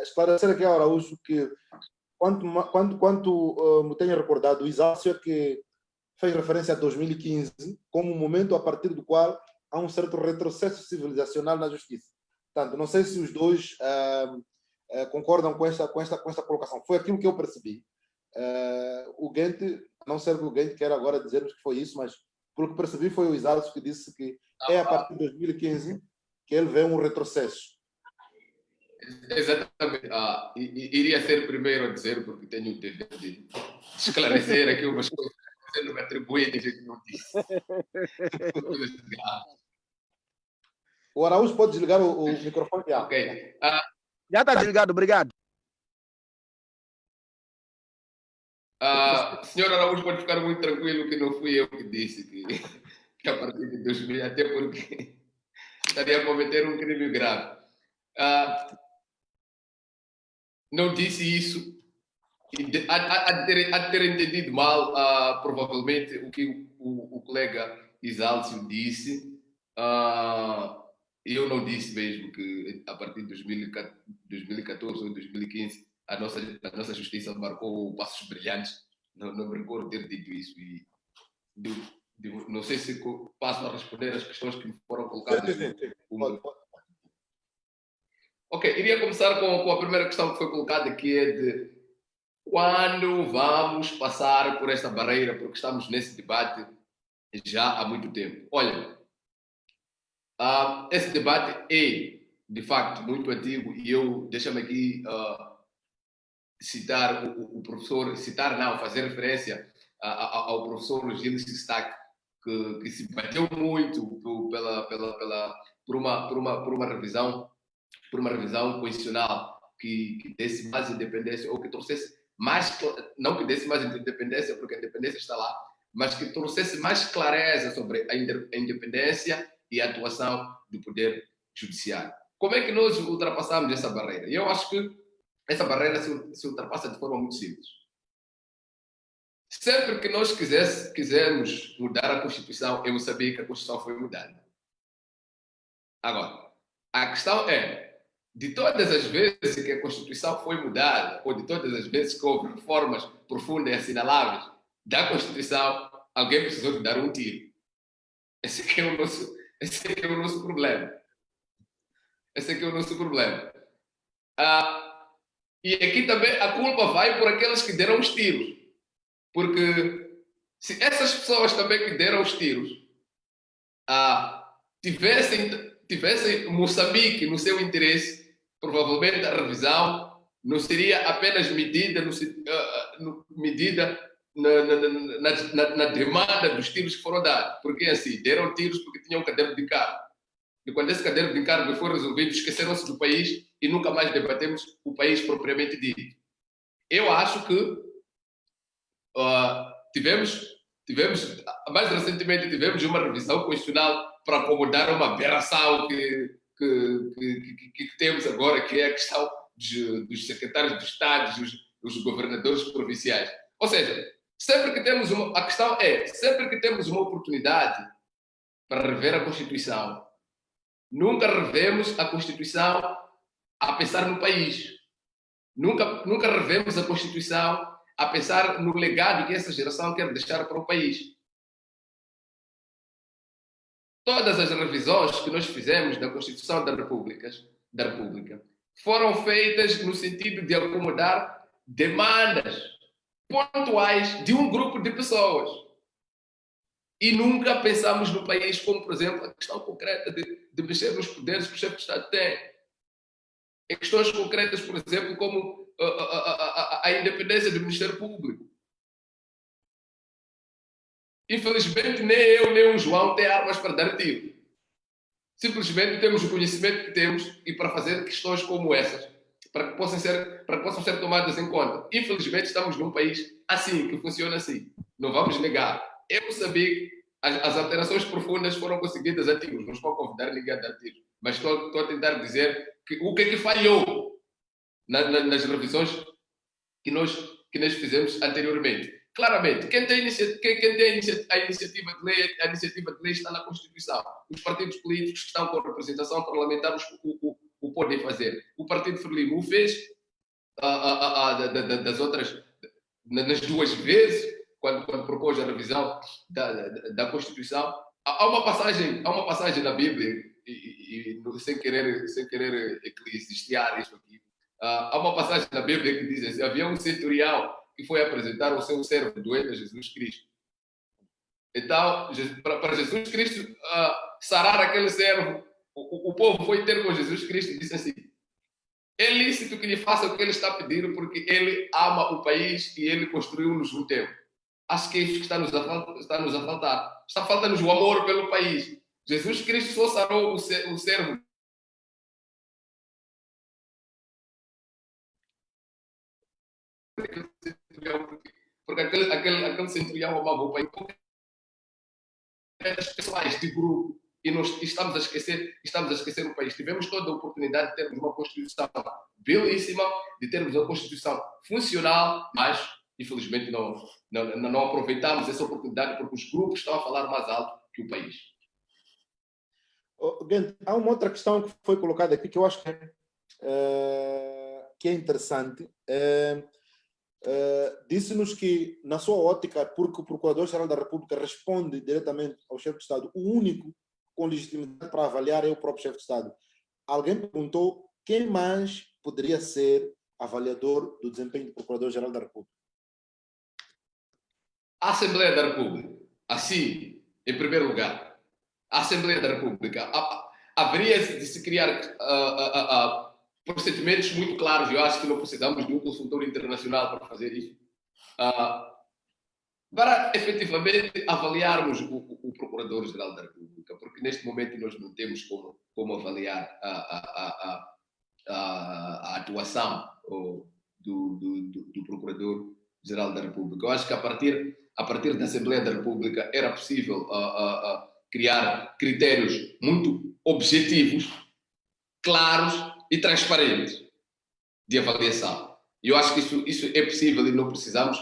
esclarecer aqui ao Araújo que, quanto me tenho recordado, o Isácio é que fez referência a 2015 como um momento a partir do qual há um certo retrocesso civilizacional na justiça. Portanto, não sei se os dois concordam com esta colocação. Foi aquilo que eu percebi. O Guente, a não ser que o Guente queira agora dizer-nos que foi isso, mas pelo que percebi foi o Isácio que disse que é a partir de 2015 que ele vê um retrocesso. Exatamente. Iria ser primeiro a dizer, porque tenho o dever de esclarecer aqui umas coisas que você não me atribui de jeito que não disse. O Araújo pode desligar o microfone? Ok. Já está desligado, obrigado. Senhor Araújo pode ficar muito tranquilo que não fui eu que disse que a partir de 2000, até porque estaria a cometer um crime grave. Não disse isso. Há de ter entendido mal, provavelmente, o que o colega Isácio disse. Eu não disse mesmo que a partir de 2014 ou 2015 a nossa justiça marcou passos brilhantes. Não me recordo ter dito isso. E não sei se passo a responder as questões que me foram colocadas. Sim. Ok, iria começar com a primeira questão que foi colocada, que é de quando vamos passar por esta barreira, porque estamos nesse debate já há muito tempo. Olha, esse debate é, de facto, muito antigo e deixa-me aqui fazer referência ao professor Gilles Stack, que se bateu muito por uma revisão constitucional que desse mais independência, ou que trouxesse mais, não que desse mais independência, porque a independência está lá, mas que trouxesse mais clareza sobre a independência e a atuação do poder judiciário. Como é que nós ultrapassamos essa barreira? Eu acho que essa barreira se ultrapassa de forma muito simples. Sempre que nós quisermos mudar a Constituição, eu sabia que a Constituição foi mudada. Agora, a questão é, de todas as vezes que a Constituição foi mudada, ou de todas as vezes que houve reformas profundas e assinaláveis da Constituição, alguém precisou de dar um tiro. Esse é o nosso problema. E aqui também a culpa vai por aqueles que deram os tiros. Porque se essas pessoas também que deram os tiros tivessem Moçambique no seu interesse, provavelmente a revisão não seria apenas medida na demanda dos tiros que foram dados. Porque assim, deram tiros porque tinham um caderno de encargo. E quando esse caderno de encargo foi resolvido, esqueceram-se do país e nunca mais debatemos o país propriamente dito. Eu acho que mais recentemente tivemos uma revisão constitucional para acomodar uma aberração que temos agora, que é a questão dos secretários de Estado, dos governadores provinciais. Ou seja, sempre que temos uma oportunidade para rever a Constituição, nunca revemos a Constituição a pensar no país. Nunca revemos a Constituição a pensar no legado que essa geração quer deixar para o país. Todas as revisões que nós fizemos da Constituição da República foram feitas no sentido de acomodar demandas pontuais de um grupo de pessoas. E nunca pensamos no país como, por exemplo, a questão concreta de mexer nos poderes que o chefe de Estado tem. Em questões concretas, por exemplo, como a independência do Ministério Público. Infelizmente, nem eu, nem o João tem armas para dar tiro. Simplesmente temos o conhecimento que temos e para fazer questões como essas, para que possam ser tomadas em conta. Infelizmente, estamos num país assim, que funciona assim. Não vamos negar. em Moçambique, as alterações profundas foram conseguidas a tiros. Não estou a convidar ninguém a dar tiros, mas estou a tentar dizer que o que é que falhou nas revisões que nós fizemos anteriormente. Claramente, quem tem a iniciativa de lei está na Constituição. Os partidos políticos que estão com representação parlamentar o podem fazer. O Partido Frelimo o fez das outras, nas duas vezes, quando propôs a revisão da Constituição. Há uma passagem na Bíblia, e sem querer eclesiastiar isto aqui, há uma passagem na Bíblia que diz assim: havia um centurião que foi apresentar o seu servo doente a Jesus Cristo. Então, para Jesus Cristo sarar aquele servo, o povo foi ter com Jesus Cristo e disse assim: é lícito que lhe faça o que ele está pedindo, porque ele ama o país e ele construiu-nos um templo. Acho que é isso que está nos a faltar. Está faltando-nos o amor pelo país. Jesus Cristo só sarou o servo. Porque aquele centurião amava o país. As pessoas de grupo, e nós estamos a esquecer o país. Tivemos toda a oportunidade de termos uma Constituição belíssima, de termos uma Constituição funcional, mas infelizmente não aproveitamos essa oportunidade porque os grupos estão a falar mais alto que o país. Gente, há uma outra questão que foi colocada aqui que eu acho que é interessante. Disse-nos que, na sua ótica, porque o Procurador-Geral da República responde diretamente ao chefe de Estado, o único com legitimidade para avaliar é o próprio chefe de Estado. Alguém perguntou quem mais poderia ser avaliador do desempenho do Procurador-Geral da República. A Assembleia da República, assim, em primeiro lugar, a Assembleia da República, haveria de se criar procedimentos muito claros. Eu acho que não precisamos de um consultor internacional para fazer isso, para efetivamente avaliarmos o Procurador-Geral da República, porque neste momento nós não temos como avaliar a atuação do Procurador-Geral da República. Eu acho que a partir da Assembleia da República era possível criar critérios muito objetivos, claros e transparentes de avaliação. E eu acho que isso é possível e não precisamos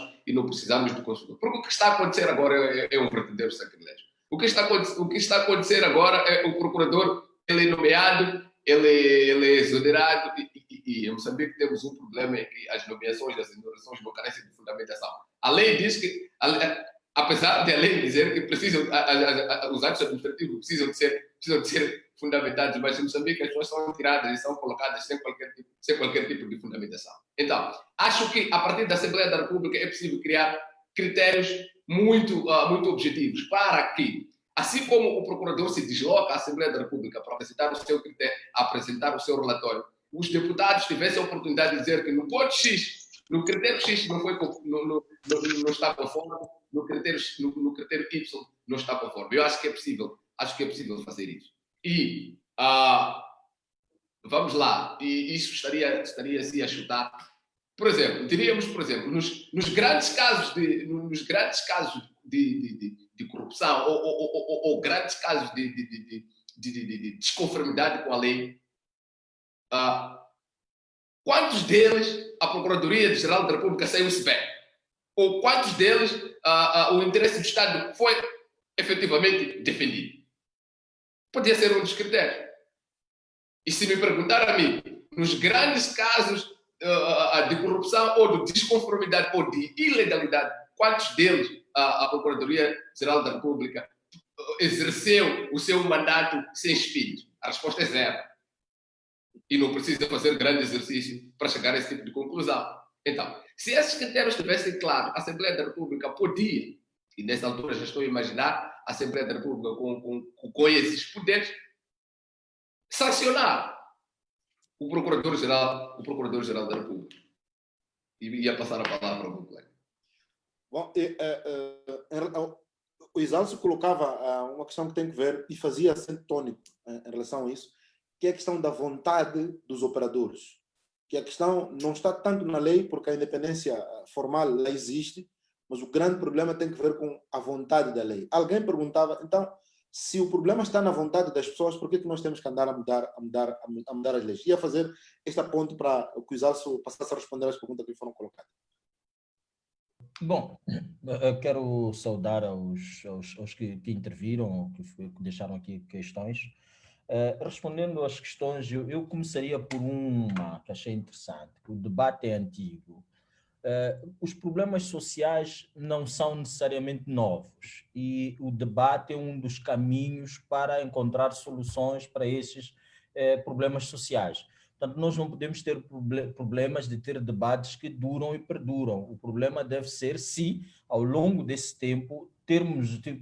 do consultor. Porque o que está a acontecer agora é um verdadeiro sacrilégio. O que está a acontecer agora é o procurador, ele é nomeado, ele é exonerado, e em Moçambique temos um problema em que as nomeações, as exonerações não carecem de fundamentação. A lei diz que, apesar de a lei dizer que os atos administrativos precisam de ser fundamentados, mas em Moçambique as pessoas são tiradas e são colocadas sem qualquer tipo de fundamentação. Então, acho que a partir da Assembleia da República é possível criar critérios muito objetivos para que, assim como o procurador se desloca à Assembleia da República para apresentar o seu critério, apresentar o seu relatório, os deputados tivessem a oportunidade de dizer que no ponto X, no critério X não está conforme, no critério Y não está conforme. Eu acho que é possível fazer isso. E vamos lá, e isso estaria assim a chutar. Por exemplo, nos grandes casos de corrupção ou grandes casos de desconformidade com a lei, quantos deles a Procuradoria-Geral da República saiu-se bem? Ou quantos deles o interesse do Estado foi efetivamente defendido? Podia ser um dos critérios. E se me perguntar a mim, nos grandes casos de corrupção ou de desconformidade ou de ilegalidade, quantos deles a Procuradoria-Geral da República exerceu o seu mandato sem espírito? A resposta é zero. E não precisa fazer grande exercício para chegar a esse tipo de conclusão. Então, se esses critérios estivessem claros, a Assembleia da República podia, e nessa altura já estou a imaginar a Assembleia da República com esses poderes, sancionar o Procurador-Geral da República. E ia passar a palavra ao meu colega. Bom, o Isalcio colocava uma questão que tem que ver, e fazia acento tônico em relação a isso, que é a questão da vontade dos operadores. Que a questão não está tanto na lei, porque a independência formal lá existe, mas o grande problema tem que ver com a vontade da lei. Alguém perguntava, então, se o problema está na vontade das pessoas, por que nós temos que andar a mudar as leis? Ia fazer esta ponte para que o Isalso passasse a responder às perguntas que foram colocadas. Bom, eu quero saudar aos que interviram, que deixaram aqui questões. Respondendo às questões, eu começaria por uma que achei interessante. O debate é antigo. Os problemas sociais não são necessariamente novos e o debate é um dos caminhos para encontrar soluções para esses problemas sociais. Portanto, nós não podemos ter problemas de ter debates que duram e perduram. O problema deve ser se, ao longo desse tempo,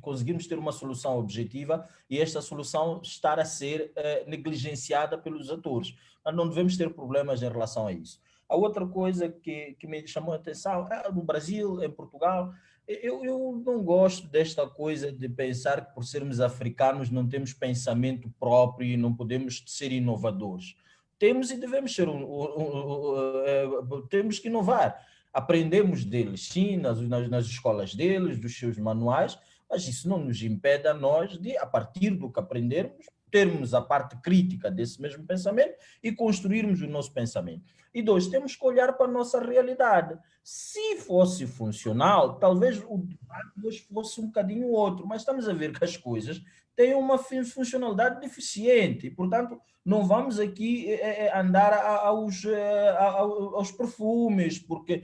conseguirmos ter uma solução objetiva e esta solução estar a ser negligenciada pelos atores. Mas não devemos ter problemas em relação a isso. A outra coisa que me chamou a atenção é no Brasil, em Portugal. Eu não gosto desta coisa de pensar que por sermos africanos não temos pensamento próprio e não podemos ser inovadores. Temos e devemos ser, temos que inovar. Aprendemos deles, sim, nas escolas deles, dos seus manuais, mas isso não nos impede a nós de, a partir do que aprendermos, termos a parte crítica desse mesmo pensamento e construirmos o nosso pensamento. E dois, temos que olhar para a nossa realidade. Se fosse funcional, talvez o debate hoje fosse um bocadinho outro, mas estamos a ver que as coisas têm uma funcionalidade deficiente, portanto, não vamos aqui andar aos perfumes, porque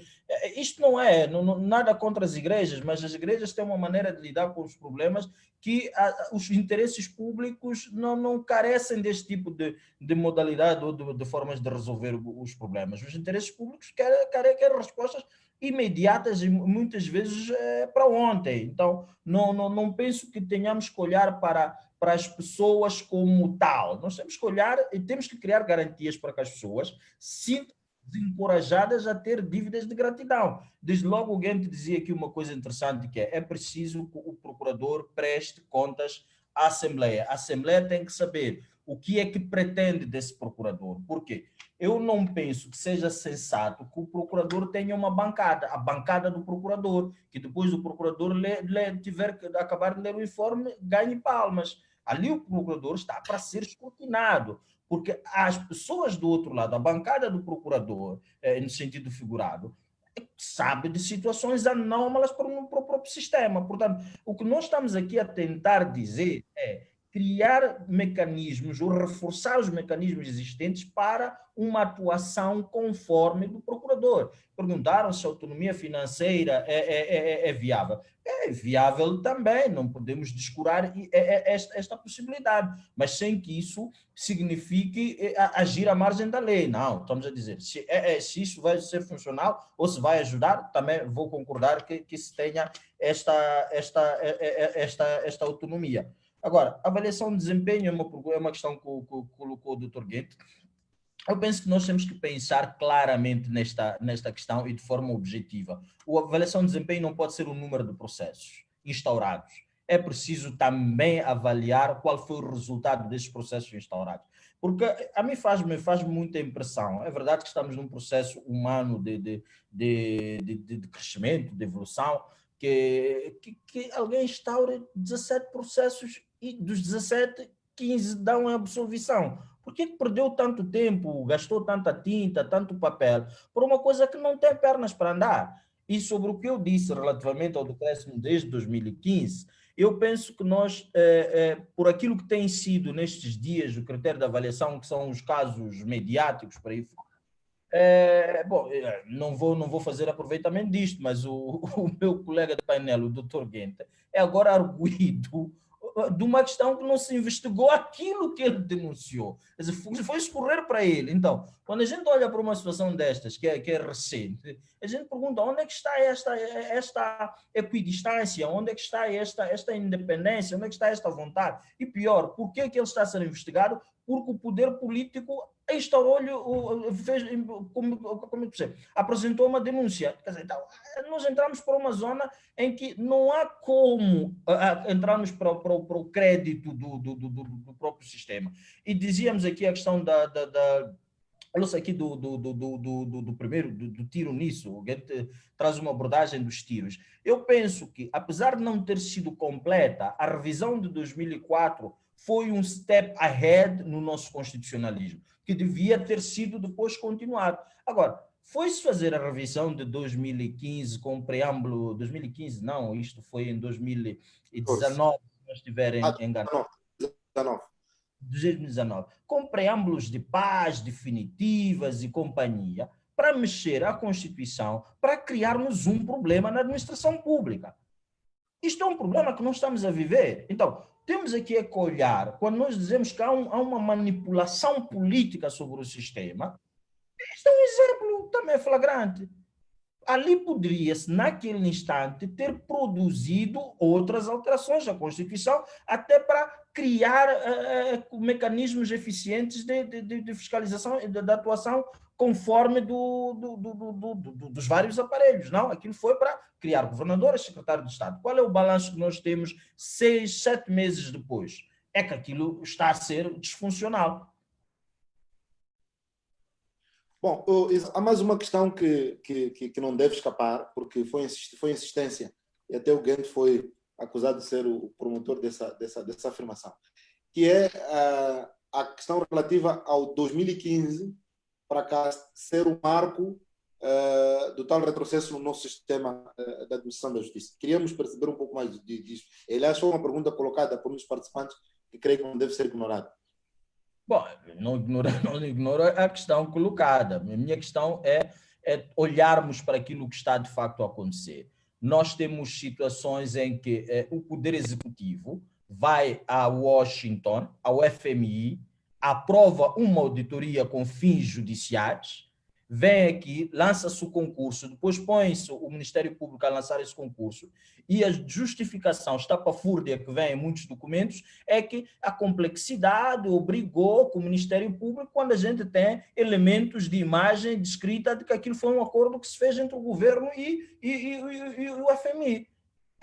isto não é nada contra as igrejas, mas as igrejas têm uma maneira de lidar com os problemas que os interesses públicos não carecem deste tipo de modalidade ou de formas de resolver os problemas. Os interesses públicos querem respostas imediatas e muitas vezes para ontem. Então, não penso que tenhamos que olhar para as pessoas como tal. Nós temos que olhar e temos que criar garantias para que as pessoas sintam encorajadas a ter dívidas de gratidão. Desde logo, alguém te dizia aqui uma coisa interessante, que é preciso que o procurador preste contas à Assembleia. A Assembleia tem que saber o que é que pretende desse procurador. Por quê? Eu não penso que seja sensato que o procurador tenha uma bancada, a bancada do procurador, que depois do procurador tiver que acabar de ler o informe, ganhe palmas. Ali o procurador está para ser escrutinado, porque as pessoas do outro lado, a bancada do procurador, no sentido figurado, sabe de situações anómalas para o próprio sistema. Portanto, o que nós estamos aqui a tentar dizer é criar mecanismos ou reforçar os mecanismos existentes para uma atuação conforme do procurador. Perguntaram se a autonomia financeira é viável. É viável também, não podemos descurar esta possibilidade, mas sem que isso signifique agir à margem da lei. Não, estamos a dizer, se isso vai ser funcional ou se vai ajudar, também vou concordar que se tenha esta autonomia. Agora, avaliação de desempenho é uma questão que colocou o Dr. Guedes. Eu penso que nós temos que pensar claramente nesta questão e de forma objetiva. A avaliação de desempenho não pode ser o número de processos instaurados. É preciso também avaliar qual foi o resultado desses processos instaurados. Porque a mim faz muita impressão. É verdade que estamos num processo humano de crescimento, de evolução, que alguém instaura 17 processos e dos 17, 15 dão a absolvição. Por que perdeu tanto tempo, gastou tanta tinta, tanto papel, por uma coisa que não tem pernas para andar? E sobre o que eu disse relativamente ao decréscimo desde 2015, eu penso que nós, por aquilo que tem sido nestes dias o critério de avaliação, que são os casos mediáticos para aí, não vou fazer aproveitamento disto, mas o meu colega de painel, o Dr. Guenta, é agora arguido de uma questão que não se investigou aquilo que ele denunciou. Quer dizer, foi escorrer para ele. Então, quando a gente olha para uma situação destas, que é recente, a gente pergunta onde é que está esta equidistância, onde é que está esta independência, onde é que está esta vontade? E pior, por que ele está a ser investigado? Porque o poder político instaurou-lhe, apresentou uma denúncia. Quer dizer, então, nós entramos para uma zona em que não há como entrarmos para o crédito do próprio sistema. E dizíamos aqui a questão Falou-se aqui do primeiro, do tiro nisso, o Goethe traz uma abordagem dos tiros. Eu penso que, apesar de não ter sido completa, a revisão de 2004 foi um step ahead no nosso constitucionalismo, que devia ter sido depois continuado. Agora, foi-se fazer a revisão de 2015 com o preâmbulo, 2015 não, isto foi em 2019, se não estiver enganado. 19. 2019, com preâmbulos de paz definitivas e companhia, para mexer a Constituição, para criarmos um problema na administração pública. Isto é um problema que nós estamos a viver. Então, temos aqui que olhar, quando nós dizemos que há uma manipulação política sobre o sistema, isto é um exemplo também flagrante. Ali poderia-se, naquele instante, ter produzido outras alterações à Constituição, até para criar mecanismos eficientes de fiscalização e de atuação conforme dos vários aparelhos. Não, aquilo foi para criar governadores, secretário de Estado. Qual é o balanço que nós temos 6, 7 meses depois? É que aquilo está a ser disfuncional. Bom, há mais uma questão que não deve escapar, porque foi insistência, e até o Goethe foi acusado de ser o promotor dessa afirmação, que é a questão relativa ao 2015 para cá ser o marco do tal retrocesso no nosso sistema da administração da justiça. Queríamos perceber um pouco mais disso. Aliás, foi uma pergunta colocada por um dos participantes que creio que não deve ser ignorada. Bom, não ignoro a questão colocada. A minha questão é olharmos para aquilo que está de facto a acontecer. Nós temos situações em que o Poder Executivo vai a Washington, ao FMI, aprova uma auditoria com fins judiciais, vem aqui, lança-se o concurso, depois põe-se o Ministério Público a lançar esse concurso, e a justificação estapafúrdia que vem em muitos documentos é que a complexidade obrigou com o Ministério Público, quando a gente tem elementos de imagem descrita de que aquilo foi um acordo que se fez entre o governo e o FMI.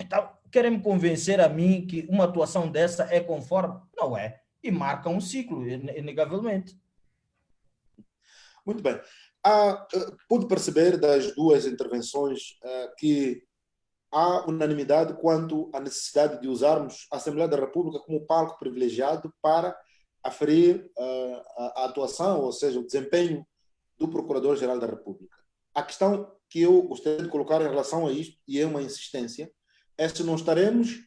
Então, querem me convencer a mim que uma atuação dessa é conforme? Não é. E marca um ciclo, inegavelmente. Muito bem. Pude perceber das duas intervenções que há unanimidade quanto à necessidade de usarmos a Assembleia da República como palco privilegiado para aferir a atuação, ou seja, o desempenho do Procurador-Geral da República. A questão que eu gostaria de colocar em relação a isto, e é uma insistência, é se não estaremos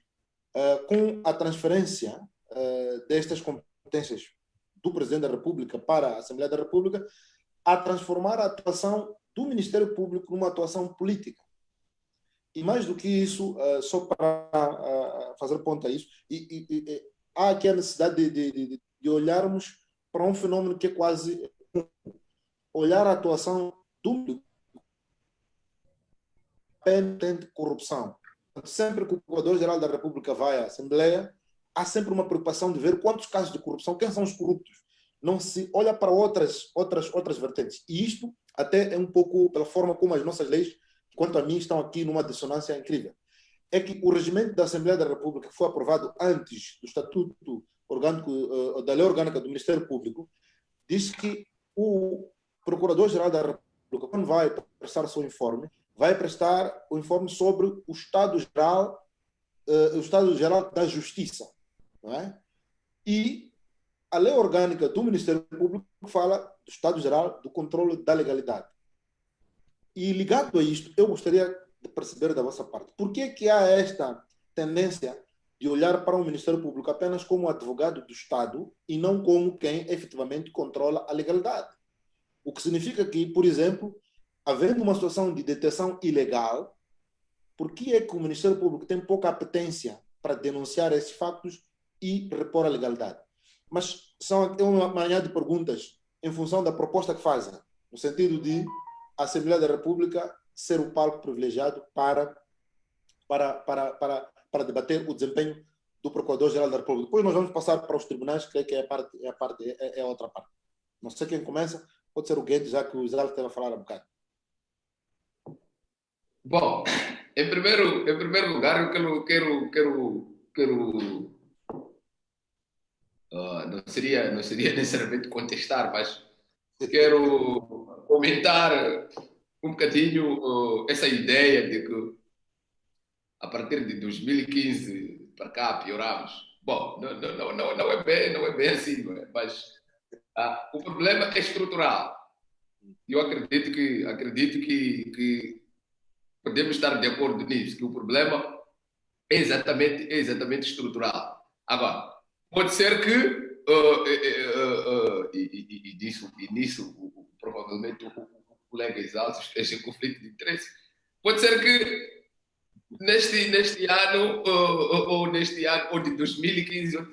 com a transferência destas competências do Presidente da República para a Assembleia da República a transformar a atuação do Ministério Público numa atuação política. E mais do que isso, só para fazer ponto a isso, há aqui a necessidade de olharmos para um fenômeno que é quase olhar a atuação do pendente corrupção. Sempre que o Procurador-Geral da República vai à Assembleia, há sempre uma preocupação de ver quantos casos de corrupção, quem são os corruptos. Não se olha para outras vertentes. E isto até é um pouco pela forma como as nossas leis, quanto a mim, estão aqui numa dissonância incrível. É que o regimento da Assembleia da República, que foi aprovado antes do Estatuto Orgânico, da Lei Orgânica do Ministério Público, diz que o Procurador-Geral da República, quando vai prestar o seu informe, vai prestar o informe sobre o Estado Geral da Justiça. Não é? E a Lei Orgânica do Ministério Público fala do Estado Geral do Controle da Legalidade. E ligado a isto, eu gostaria de perceber da vossa parte, por que que há esta tendência de olhar para o Ministério Público apenas como advogado do Estado e não como quem efetivamente controla a legalidade? O que significa que, por exemplo, havendo uma situação de detenção ilegal, por que é que o Ministério Público tem pouca apetência para denunciar esses factos e repor a legalidade? Mas é uma manhã de perguntas em função da proposta que fazem, no sentido de a Assembleia da República ser o palco privilegiado para debater o desempenho do Procurador-Geral da República. Depois nós vamos passar para os tribunais, creio que é a outra parte. Não sei quem começa, pode ser o Guedes, já que o Israel esteve a falar um bocado. Bom, em primeiro lugar, eu quero não seria necessariamente contestar, mas quero comentar um bocadinho essa ideia de que a partir de 2015 para cá pioramos. Bom, não é bem assim, não é? Mas o problema é estrutural. Eu acredito que podemos estar de acordo nisso, que o problema é exatamente estrutural. Agora, pode ser que nisso provavelmente o colega Exalto esteja em conflito de interesse. Pode ser que neste ano ou neste ano ou de 2015 ou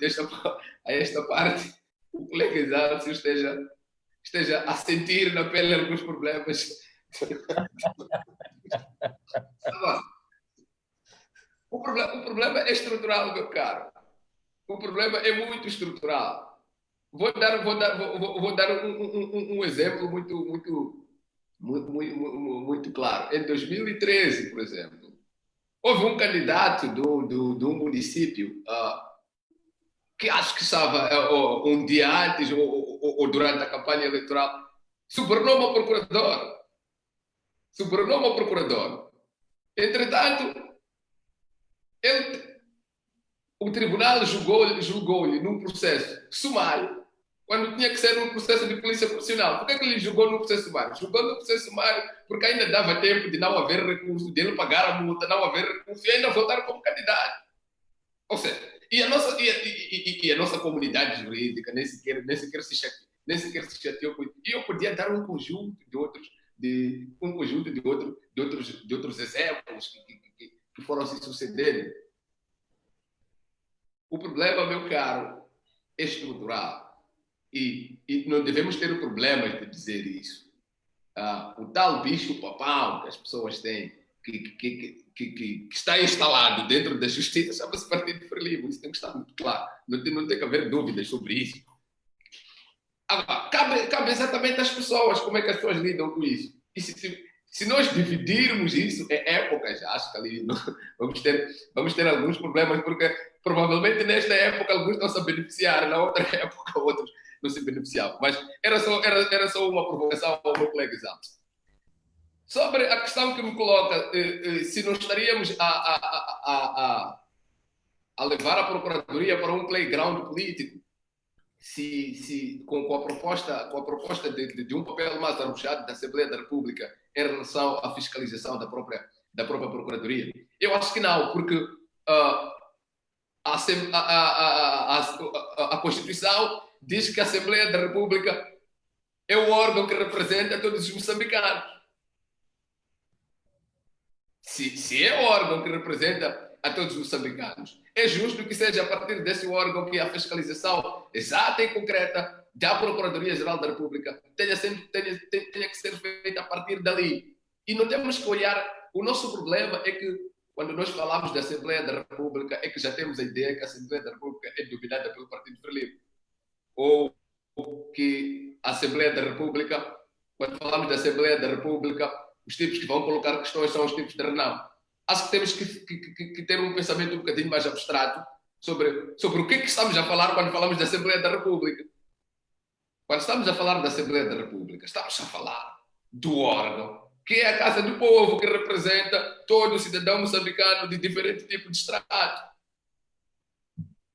a esta parte o colega Exalto esteja a sentir na pele alguns problemas. Agora, o problema é estrutural, meu caro. O problema é muito estrutural. Vou dar um exemplo muito claro. Em 2013, por exemplo, houve um candidato de um município que acho que estava um dia antes ou durante a campanha eleitoral, subornou uma procuradora. Entretanto, o tribunal julgou-lhe num processo sumário, quando tinha que ser num processo de polícia profissional. Por que ele julgou no processo sumário? Julgou no processo sumário porque ainda dava tempo de não haver recurso, de ele pagar a multa, não haver recurso e ainda voltar como candidato. Ou seja, e a nossa comunidade jurídica nem sequer se chateou com isso. E eu podia dar um conjunto de outros exemplos que foram se sucedendo. O problema, meu caro, é estrutural. E não devemos ter o problema de dizer isso. O tal bicho-papão que as pessoas têm, que está instalado dentro da justiça, chama-se Partido Frelimo. Isso tem que estar muito claro. Não tem que haver dúvidas sobre isso. Agora, cabe exatamente às pessoas, como é que as pessoas lidam com isso. E se nós dividirmos isso em épocas, acho que ali vamos ter alguns problemas, porque provavelmente nesta época alguns estão se a beneficiar, na outra época outros não se beneficiavam. Mas era só uma provocação ao meu colega Exalto. Sobre a questão que me coloca, se não estaríamos a levar a Procuradoria para um playground político, com a proposta de um papel mais arrojado da Assembleia da República em relação à fiscalização da própria Procuradoria? Eu acho que não, porque a Constituição diz que a Assembleia da República é o órgão que representa todos os moçambicanos. Se é o órgão que representa a todos os moçambicanos, é justo que seja a partir desse órgão que a fiscalização exata e concreta da Procuradoria-Geral da República tenha que ser feita a partir dali. E não temos que olhar... O nosso problema é que, quando nós falamos da Assembleia da República, é que já temos a ideia que a Assembleia da República é dominada pelo Partido Frelimo. Ou que a Assembleia da República, quando falamos da Assembleia da República, os tipos que vão colocar questões são os tipos de renome. Acho que temos que ter um pensamento um bocadinho mais abstrato sobre o que estamos a falar quando falamos da Assembleia da República. Quando estamos a falar da Assembleia da República, estamos a falar do órgão, que é a Casa do Povo, que representa todo cidadão moçambicano de diferente tipo de extrato.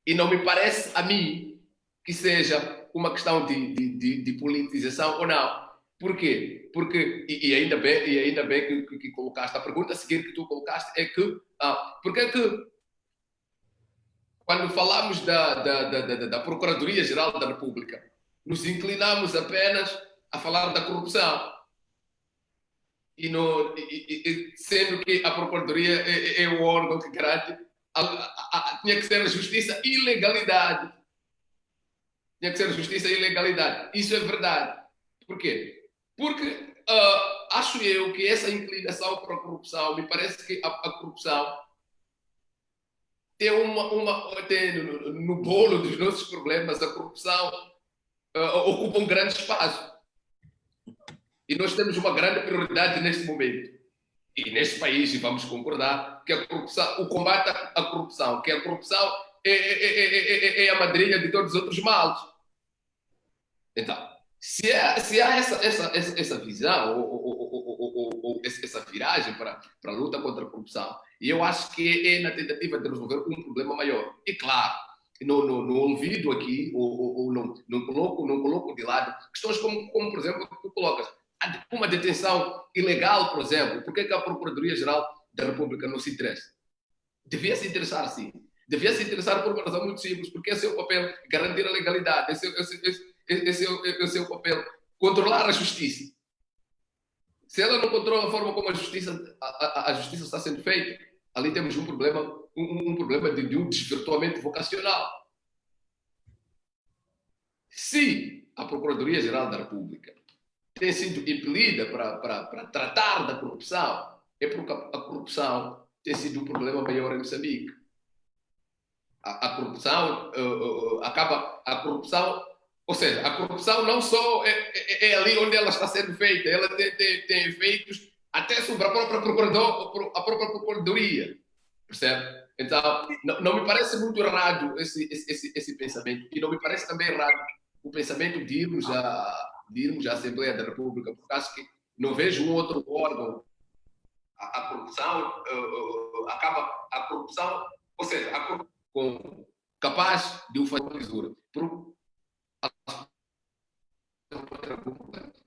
E não me parece a mim que seja uma questão de politização ou não. Por quê? Porque, e ainda bem que colocaste, a pergunta a seguir que tu colocaste é que, porque é que quando falamos da Procuradoria-Geral da República, nos inclinamos apenas a falar da corrupção, sendo que a Procuradoria é o órgão que garante, tinha que ser a justiça e legalidade. Tinha que ser a justiça e legalidade. Isso é verdade. Por quê? Porque acho eu que essa inclinação para a corrupção, me parece que a corrupção tem no bolo dos nossos problemas, a corrupção ocupa um grande espaço. E nós temos uma grande prioridade neste momento. E neste país, e vamos concordar, que a corrupção, o combate à corrupção, que a corrupção é a madrinha de todos os outros males. Então, Se há essa visão ou essa viragem para a luta contra a corrupção, e eu acho que é na tentativa de resolver um problema maior. E claro, no ouvido aqui, ou não coloco de lado questões como, por exemplo, tu colocas, uma detenção ilegal, por exemplo, por que a Procuradoria-Geral da República não se interessa? Devia se interessar, sim. Devia se interessar por uma razão muito simples, porque esse é o papel, garantir a legalidade, esse é o seu papel, controlar a justiça. Se ela não controla a forma como a justiça está sendo feita, ali temos um problema, um problema de um desvirtuamento vocacional. Se a Procuradoria-Geral da República tem sido impelida para tratar da corrupção, é porque a corrupção tem sido um problema maior em Moçambique. A corrupção a corrupção, ou seja, a corrupção não só é ali onde ela está sendo feita, ela tem efeitos até sobre a própria Procuradoria, percebe? Então, não me parece muito errado esse pensamento, e não me parece também errado o pensamento de irmos à Assembleia da República, porque acho que não vejo um outro órgão. A corrupção a corrupção, ou seja, capaz de o fazer com lisura.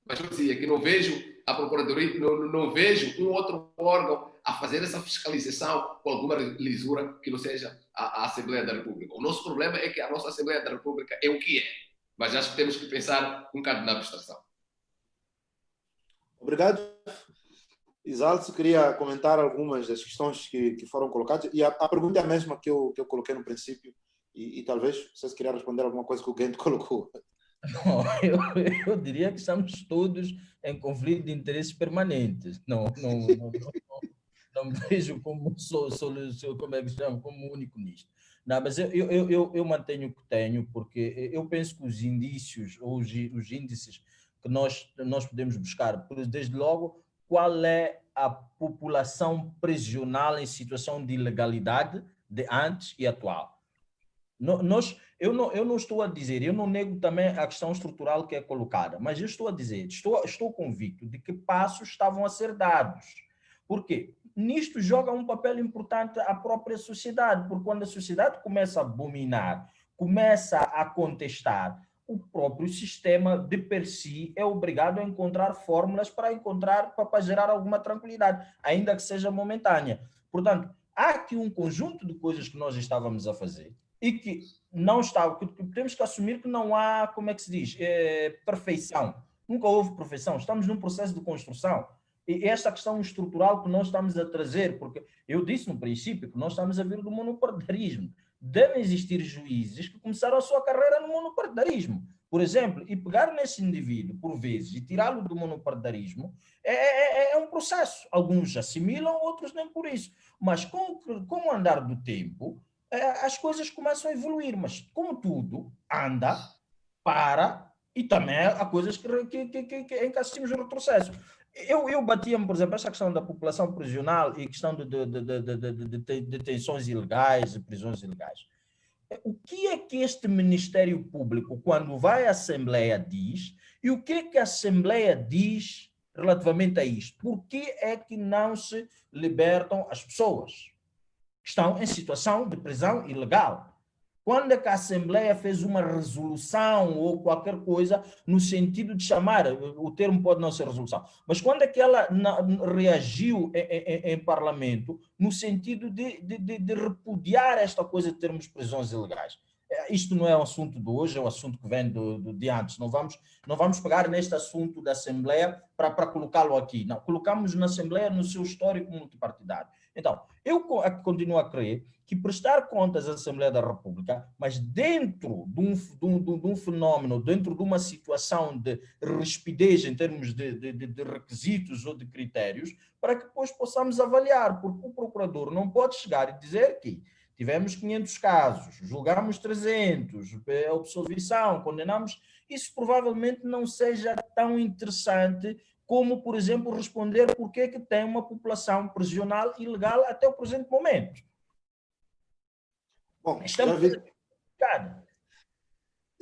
Mas eu dizia que não vejo a Procuradoria, não vejo um outro órgão a fazer essa fiscalização com alguma lisura que não seja a Assembleia da República. O nosso problema é que a nossa Assembleia da República é o que é, mas acho que temos que pensar um bocado na abstração. Obrigado. Exalto, queria comentar algumas das questões que foram colocadas, e a pergunta é a mesma que eu coloquei no princípio, e talvez vocês queriam responder alguma coisa que o Guento colocou. Não, eu diria que estamos todos em conflito de interesses permanentes. Não vejo como como é que se chama, como único nisto. Não, mas eu mantenho o que tenho, porque eu penso que os indícios, ou os índices que nós podemos buscar, desde logo, qual é a população prisional em situação de ilegalidade de antes e atual. Eu não estou a dizer, eu não nego também a questão estrutural que é colocada, mas eu estou a dizer, estou convicto de que passos estavam a ser dados. Por quê? Nisto joga um papel importante a própria sociedade, porque quando a sociedade começa a abominar, começa a contestar, o próprio sistema de per si é obrigado a encontrar fórmulas para gerar alguma tranquilidade, ainda que seja momentânea. Portanto, há aqui um conjunto de coisas que nós estávamos a fazer e que não está, que temos que assumir que não há, como é que se diz, perfeição. Nunca houve perfeição, estamos num processo de construção. E esta questão estrutural que nós estamos a trazer, porque eu disse no princípio que nós estamos a vir do monopartidarismo. Devem existir juízes que começaram a sua carreira no monopartidarismo, por exemplo, e pegar nesse indivíduo, por vezes, e tirá-lo do monopartidarismo, é um processo. Alguns assimilam, outros nem por isso. Mas com o andar do tempo, as coisas começam a evoluir, mas como tudo anda, para, e também há coisas em que assistimos o retrocesso. Eu batia-me, por exemplo, essa questão da população prisional e a questão de detenções ilegais e prisões ilegais. O que é que este Ministério Público, quando vai à Assembleia, diz, e o que é que a Assembleia diz relativamente a isto? Por que é que não se libertam as pessoas que estão em situação de prisão ilegal? Quando é que a Assembleia fez uma resolução ou qualquer coisa no sentido de chamar, o termo pode não ser resolução, mas quando é que ela reagiu em Parlamento no sentido de repudiar esta coisa de termos prisões ilegais? Isto não é um assunto de hoje, é um assunto que vem de antes. Não vamos pegar neste assunto da Assembleia para colocá-lo aqui. Não, colocamos na Assembleia no seu histórico multipartidário. Então, eu continuo a crer que prestar contas à Assembleia da República, mas dentro de um fenómeno, dentro de uma situação de rispidez em termos de requisitos ou de critérios, para que depois possamos avaliar, porque o procurador não pode chegar e dizer que tivemos 500 casos, julgamos 300, absolvição, condenamos, isso provavelmente não seja tão interessante como, por exemplo, responder por que tem uma população prisional ilegal até o presente momento. Bom,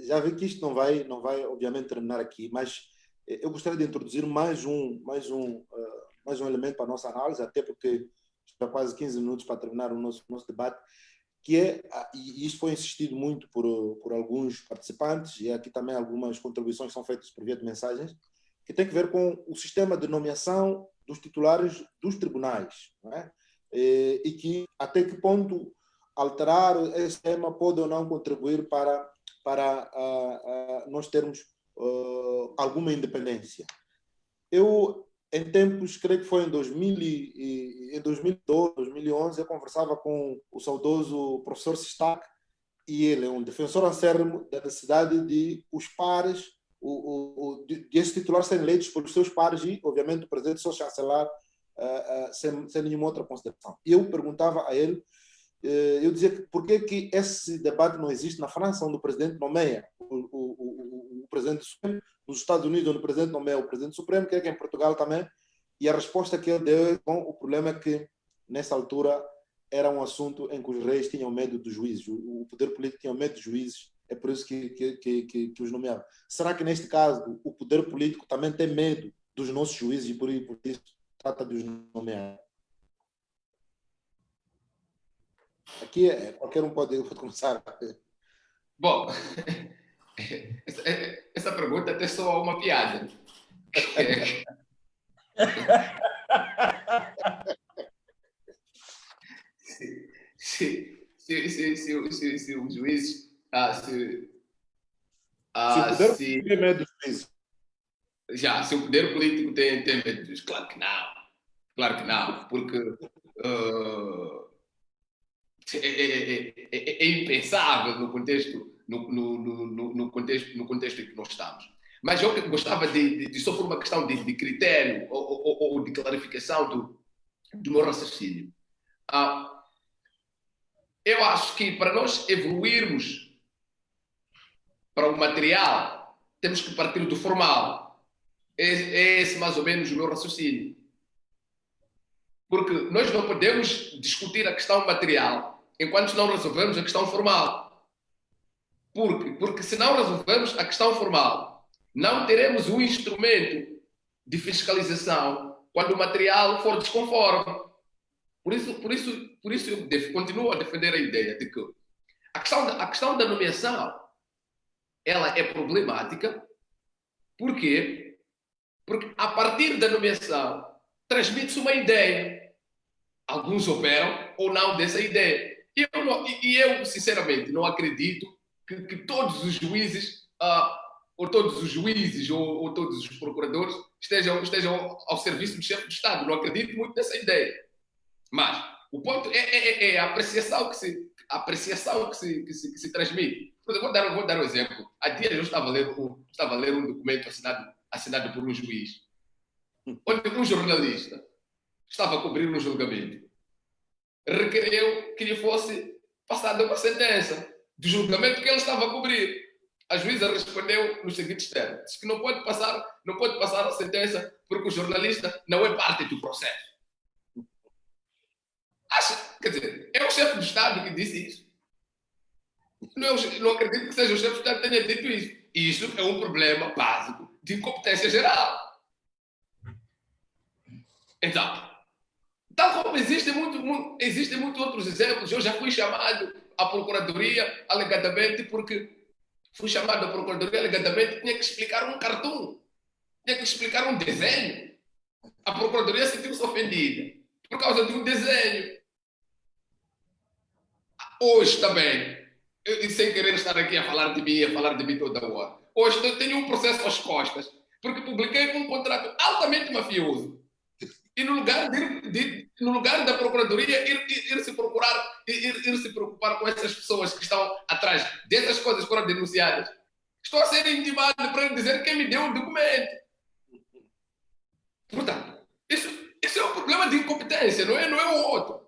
já vi que isto não vai obviamente terminar aqui, mas eu gostaria de introduzir mais um elemento para a nossa análise, até porque está quase 15 minutos para terminar o nosso debate, que é, e isto foi insistido muito por alguns participantes, e aqui também algumas contribuições são feitas por via de mensagens, que tem que ver com o sistema de nomeação dos titulares dos tribunais, não é? E que até que ponto alterar esse tema pode ou não contribuir para nós termos alguma independência. Eu, em tempos, creio que foi em 2012, 2011, eu conversava com o saudoso professor Sistak, e ele é um defensor acérrimo da necessidade de os pares, de esses titulares serem eleitos pelos seus pares e, obviamente, o presidente só chancelar sem nenhuma outra consideração. E eu perguntava a ele, eu dizia que por que esse debate não existe na França, onde o presidente nomeia o presidente supremo, nos Estados Unidos, onde o presidente nomeia o presidente supremo, que é em Portugal também, e a resposta que ele deu com o problema é que, nessa altura, era um assunto em que os reis tinham medo dos juízes, o poder político tinha medo dos juízes, é por isso que os nomeavam. Será que, neste caso, o poder político também tem medo dos nossos juízes e por isso trata de os nomear? Aqui qualquer um pode começar. Bom, essa pergunta até soa uma piada. Se os juízes se o poder tem medo dos juízes. Se o poder político tem medo dos juízes, claro que não, porque é impensável no contexto em que nós estamos. Mas eu gostava só por uma questão de critério ou de clarificação do meu raciocínio. Eu acho que para nós evoluirmos para o material, temos que partir do formal. É esse mais ou menos o meu raciocínio. Porque nós não podemos discutir a questão material enquanto não resolvemos a questão formal. Porque se não resolvemos a questão formal, não teremos um instrumento de fiscalização quando o material for desconforme. Por isso eu continuo a defender a ideia de que a questão da nomeação ela é problemática. Por quê? Porque a partir da nomeação transmite-se uma ideia. Alguns operam ou não dessa ideia. Eu sinceramente, não acredito que todos os juízes, ou todos os procuradores estejam ao serviço do chefe de Estado. Não acredito muito nessa ideia. Mas o ponto é a apreciação que se transmite. Eu vou dar um exemplo. Há dias eu estava a ler um documento assinado por um juiz, onde um jornalista estava a cobrir um julgamento, requereu que lhe fosse passada uma sentença do julgamento que ele estava a cobrir. A juíza respondeu nos seguintes termos: disse que não pode passar a sentença porque o jornalista não é parte do processo. Quer dizer, é o chefe do Estado que disse isso. Não acredito que seja o chefe do Estado que tenha dito isso. Isso é um problema básico de incompetência geral. Então, tal como existem muitos outros exemplos, eu já fui chamado à Procuradoria alegadamente porque tinha que explicar um cartoon, tinha que explicar um desenho. A Procuradoria sentiu-se ofendida por causa de um desenho. Hoje também, sem querer estar aqui a falar de mim toda hora, hoje eu tenho um processo às costas porque publiquei um contrato altamente mafioso. E no lugar da Procuradoria ir se preocupar com essas pessoas que estão atrás dessas coisas que foram denunciadas, estou a ser intimado para dizer quem me deu o documento. Portanto, isso é um problema de incompetência, não é o outro.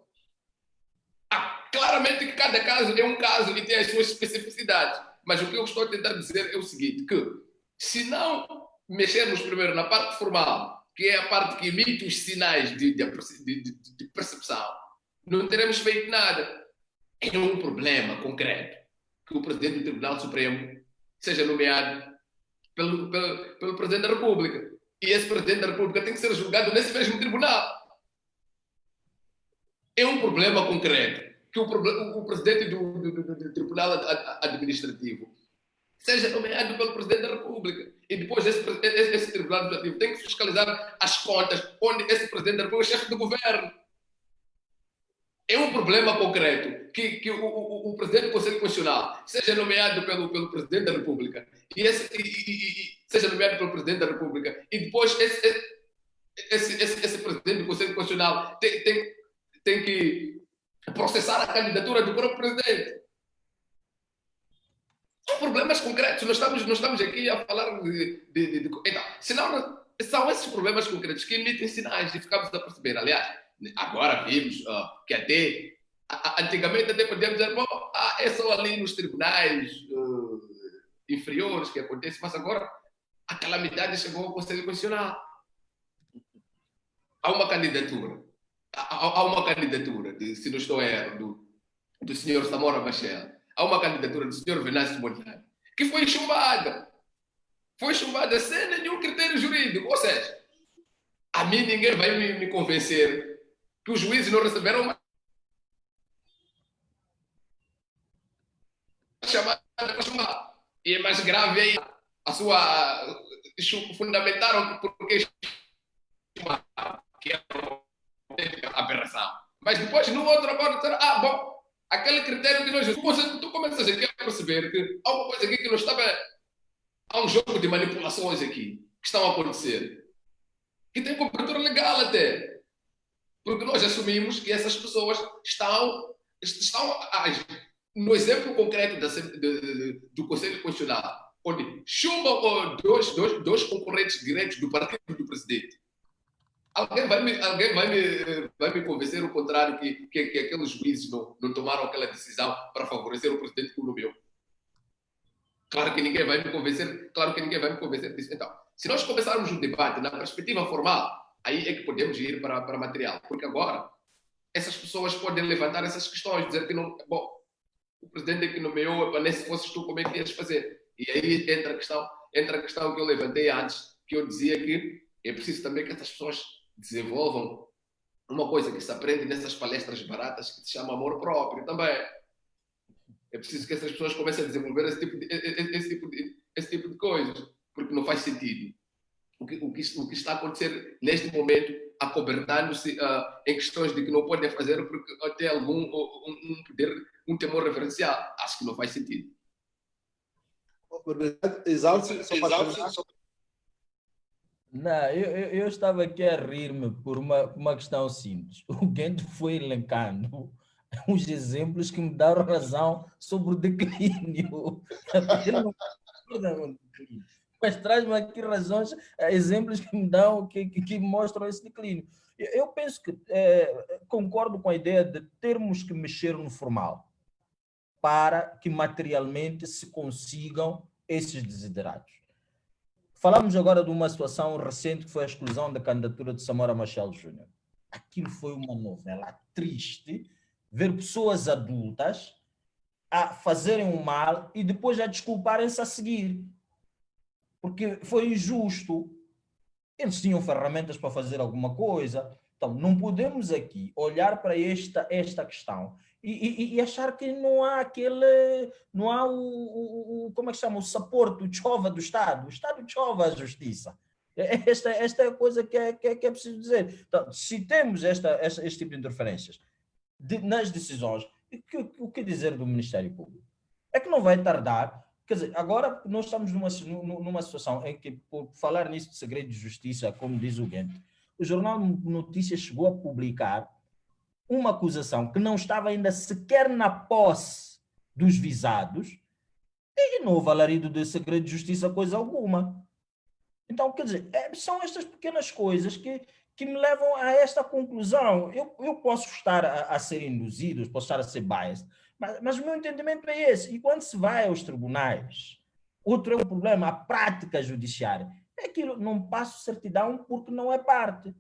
Claramente que cada caso é um caso e tem as suas especificidades. Mas o que eu estou a tentar dizer é o seguinte, que se não mexermos primeiro na parte formal, que é a parte que emite os sinais de percepção, não teremos feito nada. É um problema concreto que o presidente do Tribunal Supremo seja nomeado pelo Presidente da República. E esse Presidente da República tem que ser julgado nesse mesmo tribunal. É um problema concreto que o Presidente do Tribunal Administrativo seja nomeado pelo Presidente da República. E depois esse Tribunal Administrativo tem que fiscalizar as contas onde esse Presidente da República é chefe do governo. É um problema concreto que o Presidente do Conselho Constitucional seja nomeado pelo Presidente da República e seja nomeado pelo Presidente da República e depois esse Presidente do Conselho Constitucional tem que processar a candidatura do próprio Presidente. São problemas concretos. Nós estamos aqui a falar então, senão, são esses problemas concretos que emitem sinais e ficamos a perceber. Aliás, agora vimos que até antigamente até podíamos dizer, bom, é só ali nos tribunais inferiores que acontece, mas agora a calamidade chegou ao Conselho Constitucional. Há uma candidatura, se não estou errado, do senhor Samora Machel. Há uma candidatura do senhor Venâncio Mondlane que foi chumbada. Foi chumbada sem nenhum critério jurídico. Ou seja, a mim ninguém vai me convencer que os juízes não receberam uma chamada para chumbar. E é mais grave aí a sua... Fundamentaram porque que é uma aberração. Mas depois, no outro acordo, disseram, bom, aquele critério que nós... Tu começas aqui a perceber que há uma coisa aqui que não estava... Há um jogo de manipulações aqui que estão a acontecer. Que tem cobertura legal até. Porque nós assumimos que essas pessoas estão no exemplo concreto do Conselho Constitucional, onde chumbam dois concorrentes diretos do partido do presidente. Alguém vai me convencer o contrário, que aqueles juízes não tomaram aquela decisão para favorecer o presidente que o nomeou? Claro que ninguém vai me convencer disso. Então, se nós começarmos um debate na perspectiva formal, aí é que podemos ir para material. Porque agora, essas pessoas podem levantar essas questões, dizer que não... Bom, o presidente que nomeou, nem se fosses tu, como é que ias fazer? E aí entra a questão que eu levantei antes, que eu dizia que é preciso também que essas pessoas desenvolvam uma coisa que se aprende nessas palestras baratas, que se chama amor próprio também. É preciso que essas pessoas comecem a desenvolver esse tipo de coisas, porque não faz sentido. O que está a acontecer neste momento, acobertando-se em questões de que não podem fazer porque tem algum um temor referencial. Acho que não faz sentido. Exalte. Não, eu estava aqui a rir-me por uma questão simples. O Guento foi elencando uns exemplos que me deram razão sobre o declínio. Mas traz-me aqui razões, exemplos que me dão, que mostram esse declínio. Eu penso que concordo com a ideia de termos que mexer no formal para que materialmente se consigam esses desiderados. Falamos agora de uma situação recente que foi a exclusão da candidatura de Samora Machel Júnior. Aquilo foi uma novela triste, ver pessoas adultas a fazerem o mal e depois a desculparem-se a seguir. Porque foi injusto. Eles tinham ferramentas para fazer alguma coisa. Então, não podemos aqui olhar para esta questão e achar que não há como é que chama, o suporte, o chova do Estado. O Estado chova a justiça. Esta é a coisa que é preciso dizer. Então, se temos este tipo de interferências nas decisões, o que dizer do Ministério Público? É que não vai tardar. Quer dizer, agora nós estamos numa situação em que, por falar nisso de segredo de justiça, como diz o Guento, o Jornal Notícias chegou a publicar uma acusação que não estava ainda sequer na posse dos visados e não houve alarido de segredo de justiça coisa alguma. Então, quer dizer, são estas pequenas coisas que me levam a esta conclusão. Eu posso estar a ser induzido, posso estar a ser biased, mas o meu entendimento é esse. E quando se vai aos tribunais, outro é o problema, a prática judiciária. É que não passo certidão porque não é parte.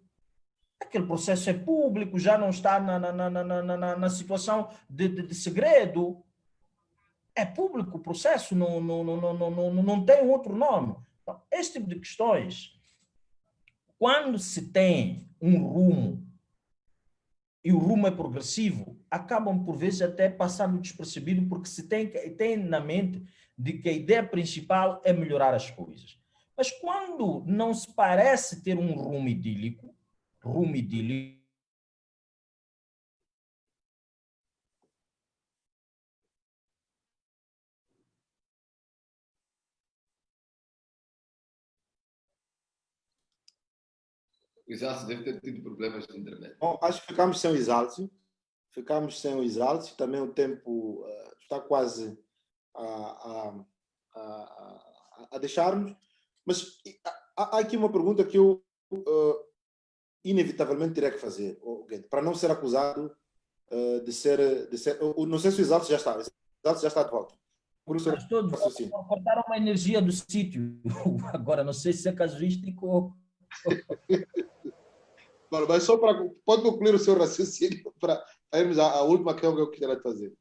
Aquele processo é público, já não está na situação de segredo. é público o processo, não tem outro nome. Então, este tipo de questões, quando se tem um rumo e o rumo é progressivo, acabam por vezes até passando despercebido, porque se tem na mente de que a ideia principal é melhorar as coisas. Mas quando não se parece ter um rumo idílico, Exato, deve ter tido problemas de internet. Bom, acho que ficamos sem o Exálcio. Também o tempo está quase a deixar-nos. Mas há aqui uma pergunta que eu inevitavelmente terei que fazer, para não ser acusado de ser. Não sei se o Exálcio já está. O Exálcio já está de volta. Por isso, cortaram uma energia do sítio. Agora, não sei se é casuístico ou... Mas só para... Pode concluir o seu raciocínio para irmos à última que eu gostaria de fazer.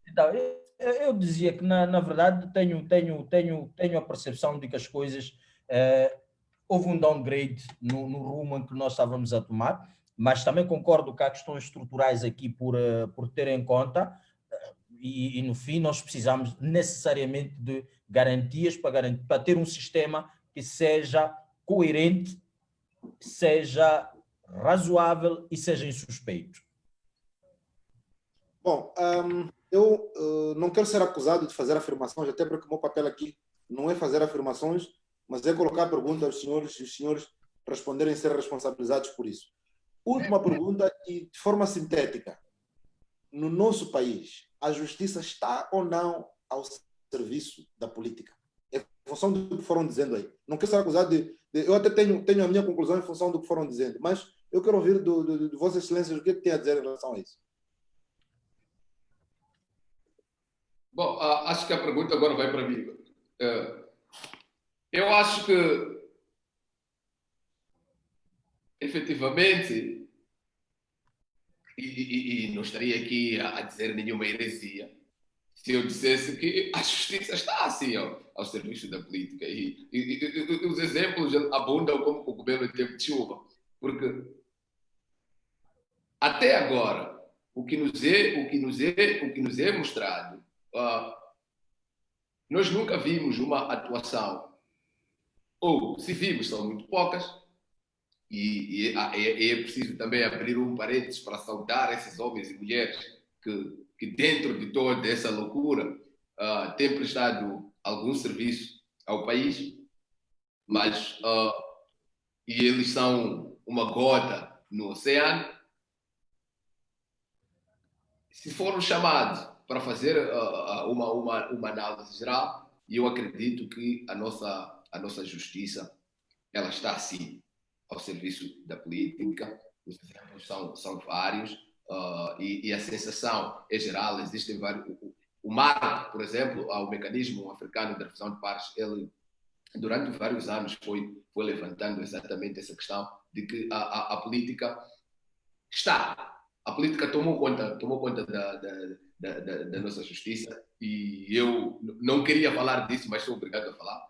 Então, eu dizia que, na verdade, tenho a percepção de que as coisas... houve um downgrade no rumo em que nós estávamos a tomar, mas também concordo que há questões estruturais aqui por ter em conta, e no fim nós precisamos necessariamente de garantias para ter um sistema que seja coerente, seja razoável e seja insuspeito. Bom, eu não quero ser acusado de fazer afirmações, até porque o meu papel aqui não é fazer afirmações, mas é colocar perguntas aos senhores e os senhores responderem e ser responsabilizados por isso. Última pergunta, e de forma sintética. No nosso país, a justiça está ou não ao serviço da política? Em função do que foram dizendo aí. Não quero ser acusado de... Eu até tenho a minha conclusão em função do que foram dizendo, mas eu quero ouvir de Vossas Excelências o que tem a dizer em relação a isso. Bom, acho que a pergunta agora vai para mim. Eu acho que, efetivamente, e não estaria aqui a dizer nenhuma heresia, se eu dissesse que a justiça está assim ao serviço da política. E os exemplos abundam como cogumelo em tempo de chuva. Porque até agora, o que nos é mostrado, nós nunca vimos uma atuação, ou se vimos, são muito poucas, e é preciso também abrir um parênteses para saudar esses homens e mulheres que dentro de toda essa loucura têm prestado algum serviço ao país, mas e eles são uma gota no oceano. Se foram chamados para fazer uma análise geral, eu acredito que a nossa justiça ela está sim ao serviço da política. Os exemplos são vários e a sensação é geral. Existem vários. O MAR, por exemplo, o Mecanismo Africano de Revisão de Pares, ele durante vários anos foi levantando exatamente essa questão de que a política está. A política tomou conta da nossa justiça e eu não queria falar disso, mas sou obrigado a falar.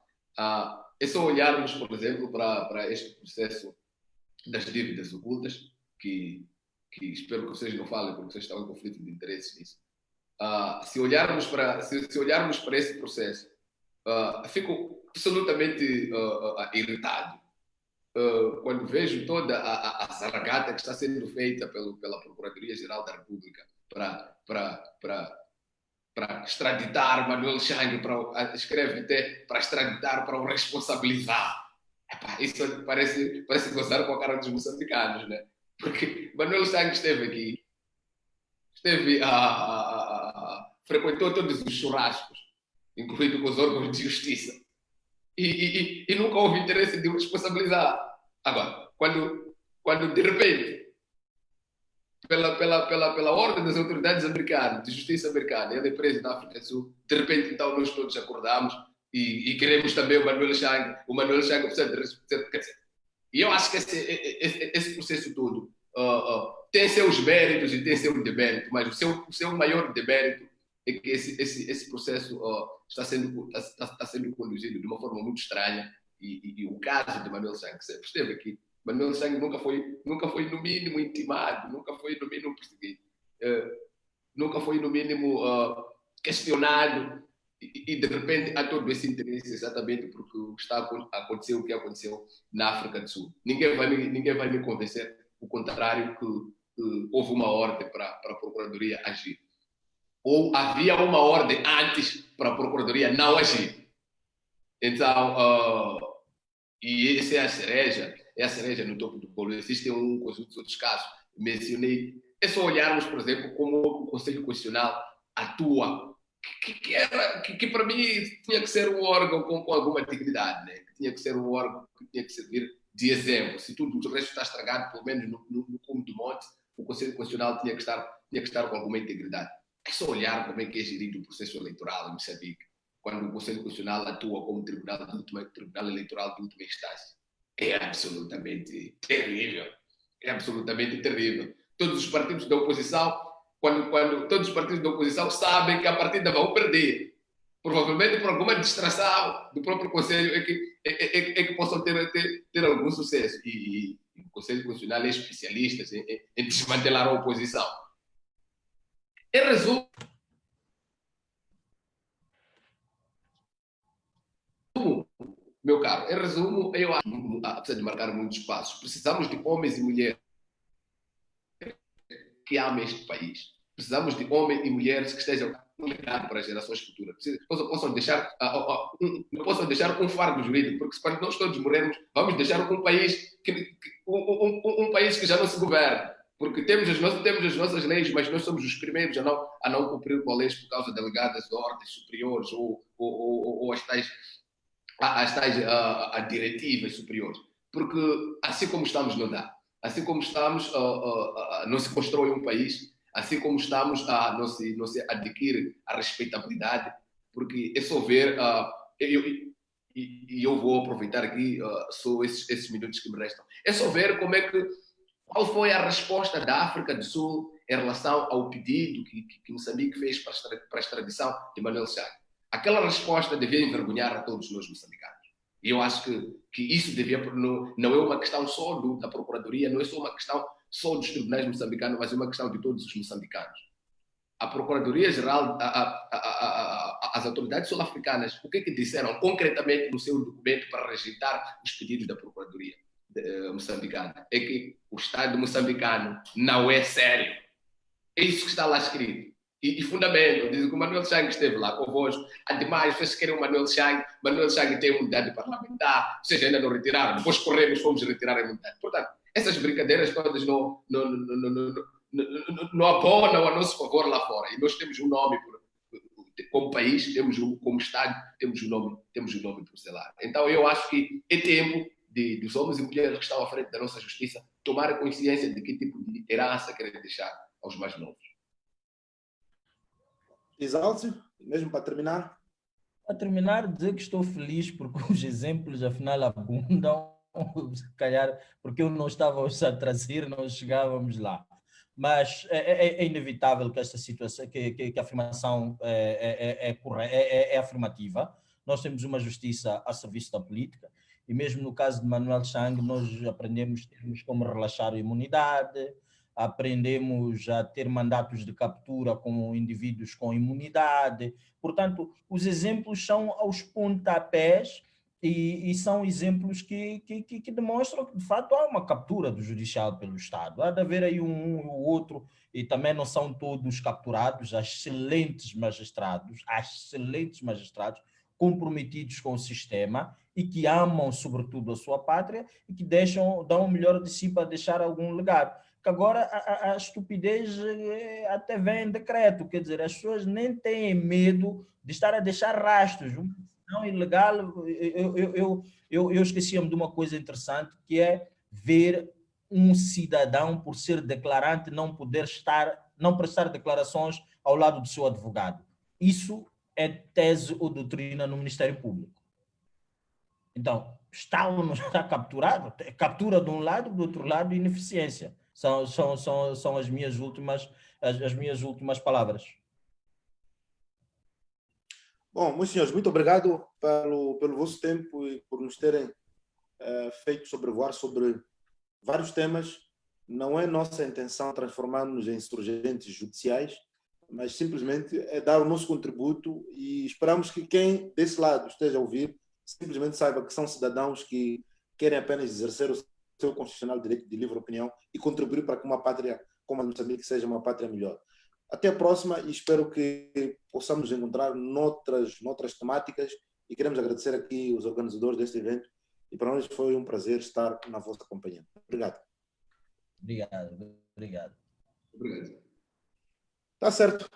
É só olharmos, por exemplo, para este processo das dívidas ocultas, que espero que vocês não falem, porque vocês estão em conflito de interesses nisso. Se olharmos para esse processo, fico absolutamente irritado quando vejo toda a zaragata que está sendo feita pela Procuradoria-Geral da República para extraditar Manuel Chang, escreve até para extraditar, para o responsabilizar. Isso parece gozar com a cara dos moçambicanos, né? Porque Manuel Chang esteve aqui, frequentou todos os churrascos, incluindo com os órgãos de justiça. E nunca houve interesse de o responsabilizar. Agora, quando de repente, pela ordem das autoridades americanas, de justiça americana, ele é preso na África do Sul, de repente, então, nós todos acordamos e queremos também o Manuel Chang precisa de responsabilidade. E eu acho que esse processo todo tem seus méritos e tem seu demérito, mas o seu maior demérito é que esse processo está sendo conduzido de uma forma muito estranha e o caso de Manuel Chang sempre esteve aqui. Manuel Chang nunca foi no mínimo intimado, nunca foi no mínimo perseguido, nunca foi no mínimo questionado e de repente há todo esse interesse exatamente porque aconteceu o que aconteceu na África do Sul. Ninguém vai me convencer o contrário que houve uma ordem para a Procuradoria agir. Ou havia uma ordem antes para a Procuradoria não agir. Então, e essa é a cereja no topo do bolo. Existem um conjunto de outros casos, mencionei. É só olharmos, por exemplo, como o Conselho Constitucional atua, que para mim tinha que ser um órgão com alguma dignidade, né? Que tinha que ser um órgão que tinha que servir de exemplo. Se tudo o resto está estragado, pelo menos no cume do monte, o Conselho Constitucional tinha que estar com alguma integridade. É só olhar como é que é gerido o processo eleitoral em Moçambique, quando o Conselho Constitucional atua como tribunal eleitoral de última instância. É absolutamente terrível. É absolutamente terrível. Todos os partidos da oposição, quando todos os partidos da oposição sabem que a partida vão perder, provavelmente por alguma distração do próprio Conselho, é que possam ter algum sucesso. E o Conselho Constitucional é especialista em desmantelar a oposição. Em resumo, meu caro, em resumo, eu acho que precisa de marcar muitos passos. Precisamos de homens e mulheres que amem este país. Precisamos de homens e mulheres que estejam ligados para as gerações futuras. Não possam deixar um fardo jurídico, porque quando nós todos morrermos, vamos deixar um país um país que já não se governa. Porque temos as nossas leis, mas nós somos os primeiros a não cumprir com leis por causa de alegadas ordens superiores ou as tais diretivas superiores. Porque assim como estamos, não dá. Assim como estamos, não se constrói um país. Assim como estamos, não se adquire a respeitabilidade. Porque é só ver, eu vou aproveitar aqui só esses minutos que me restam. É só ver qual foi a resposta da África do Sul em relação ao pedido que Moçambique fez para a extradição de Manuel Chang. Aquela resposta devia envergonhar a todos nós moçambicanos. E eu acho que isso não é uma questão só da Procuradoria, não é só uma questão só dos tribunais moçambicanos, mas é uma questão de todos os moçambicanos. A Procuradoria-Geral, as autoridades sul-africanas, o que disseram concretamente no seu documento para rejeitar os pedidos da Procuradoria moçambicana? É que o Estado moçambicano não é sério. É isso que está lá escrito. E fundamento, dizem que o Manuel Chang esteve lá convosco. Ademais, vocês querem o Manuel Chang tem imunidade parlamentar, vocês ainda não retiraram, depois corremos, fomos retirar a imunidade. Portanto, essas brincadeiras todas não abonam a nosso favor lá fora. E nós temos um nome como país, como Estado, temos um nome por zelar. Então, eu acho que é tempo dos homens e mulheres que estão à frente da nossa justiça tomarem consciência de que tipo de herança querem deixar aos mais novos. Exálcio, mesmo para terminar? Para terminar, dizer que estou feliz porque os exemplos, afinal, abundam, se calhar, porque eu não estava a trazer, não chegávamos lá. Mas é inevitável que esta situação, que a afirmação é afirmativa. Nós temos uma justiça a serviço da política e mesmo no caso de Manuel Chang, nós temos como relaxar a imunidade, aprendemos a ter mandatos de captura com indivíduos com imunidade. Portanto, os exemplos são aos pontapés e são exemplos que demonstram que, de fato, há uma captura do judiciário pelo Estado. Há de haver aí um ou outro, e também não são todos capturados, há excelentes magistrados comprometidos com o sistema e que amam, sobretudo, a sua pátria e que dão o melhor de si para deixar algum legado. Que agora a estupidez até vem em decreto, quer dizer, as pessoas nem têm medo de estar a deixar rastros. Não ilegal, eu esqueci-me de uma coisa interessante, que é ver um cidadão, por ser declarante, não prestar declarações ao lado do seu advogado. Isso é tese ou doutrina no Ministério Público. Então, está ou não está capturado? Captura de um lado, do outro lado, ineficiência. São as minhas últimas palavras. Bom, meus senhores, muito obrigado pelo vosso tempo e por nos terem feito sobrevoar sobre vários temas. Não é nossa intenção transformar-nos em insurgentes judiciais, mas simplesmente é dar o nosso contributo e esperamos que quem desse lado esteja a ouvir simplesmente saiba que são cidadãos que querem apenas exercer o seu constitucional direito de livre opinião e contribuir para que uma pátria como a Moçambique seja uma pátria melhor. Até a próxima e espero que possamos nos encontrar noutras temáticas e queremos agradecer aqui os organizadores deste evento e para nós foi um prazer estar na vossa companhia. Obrigado. Obrigado. Obrigado. Tá certo.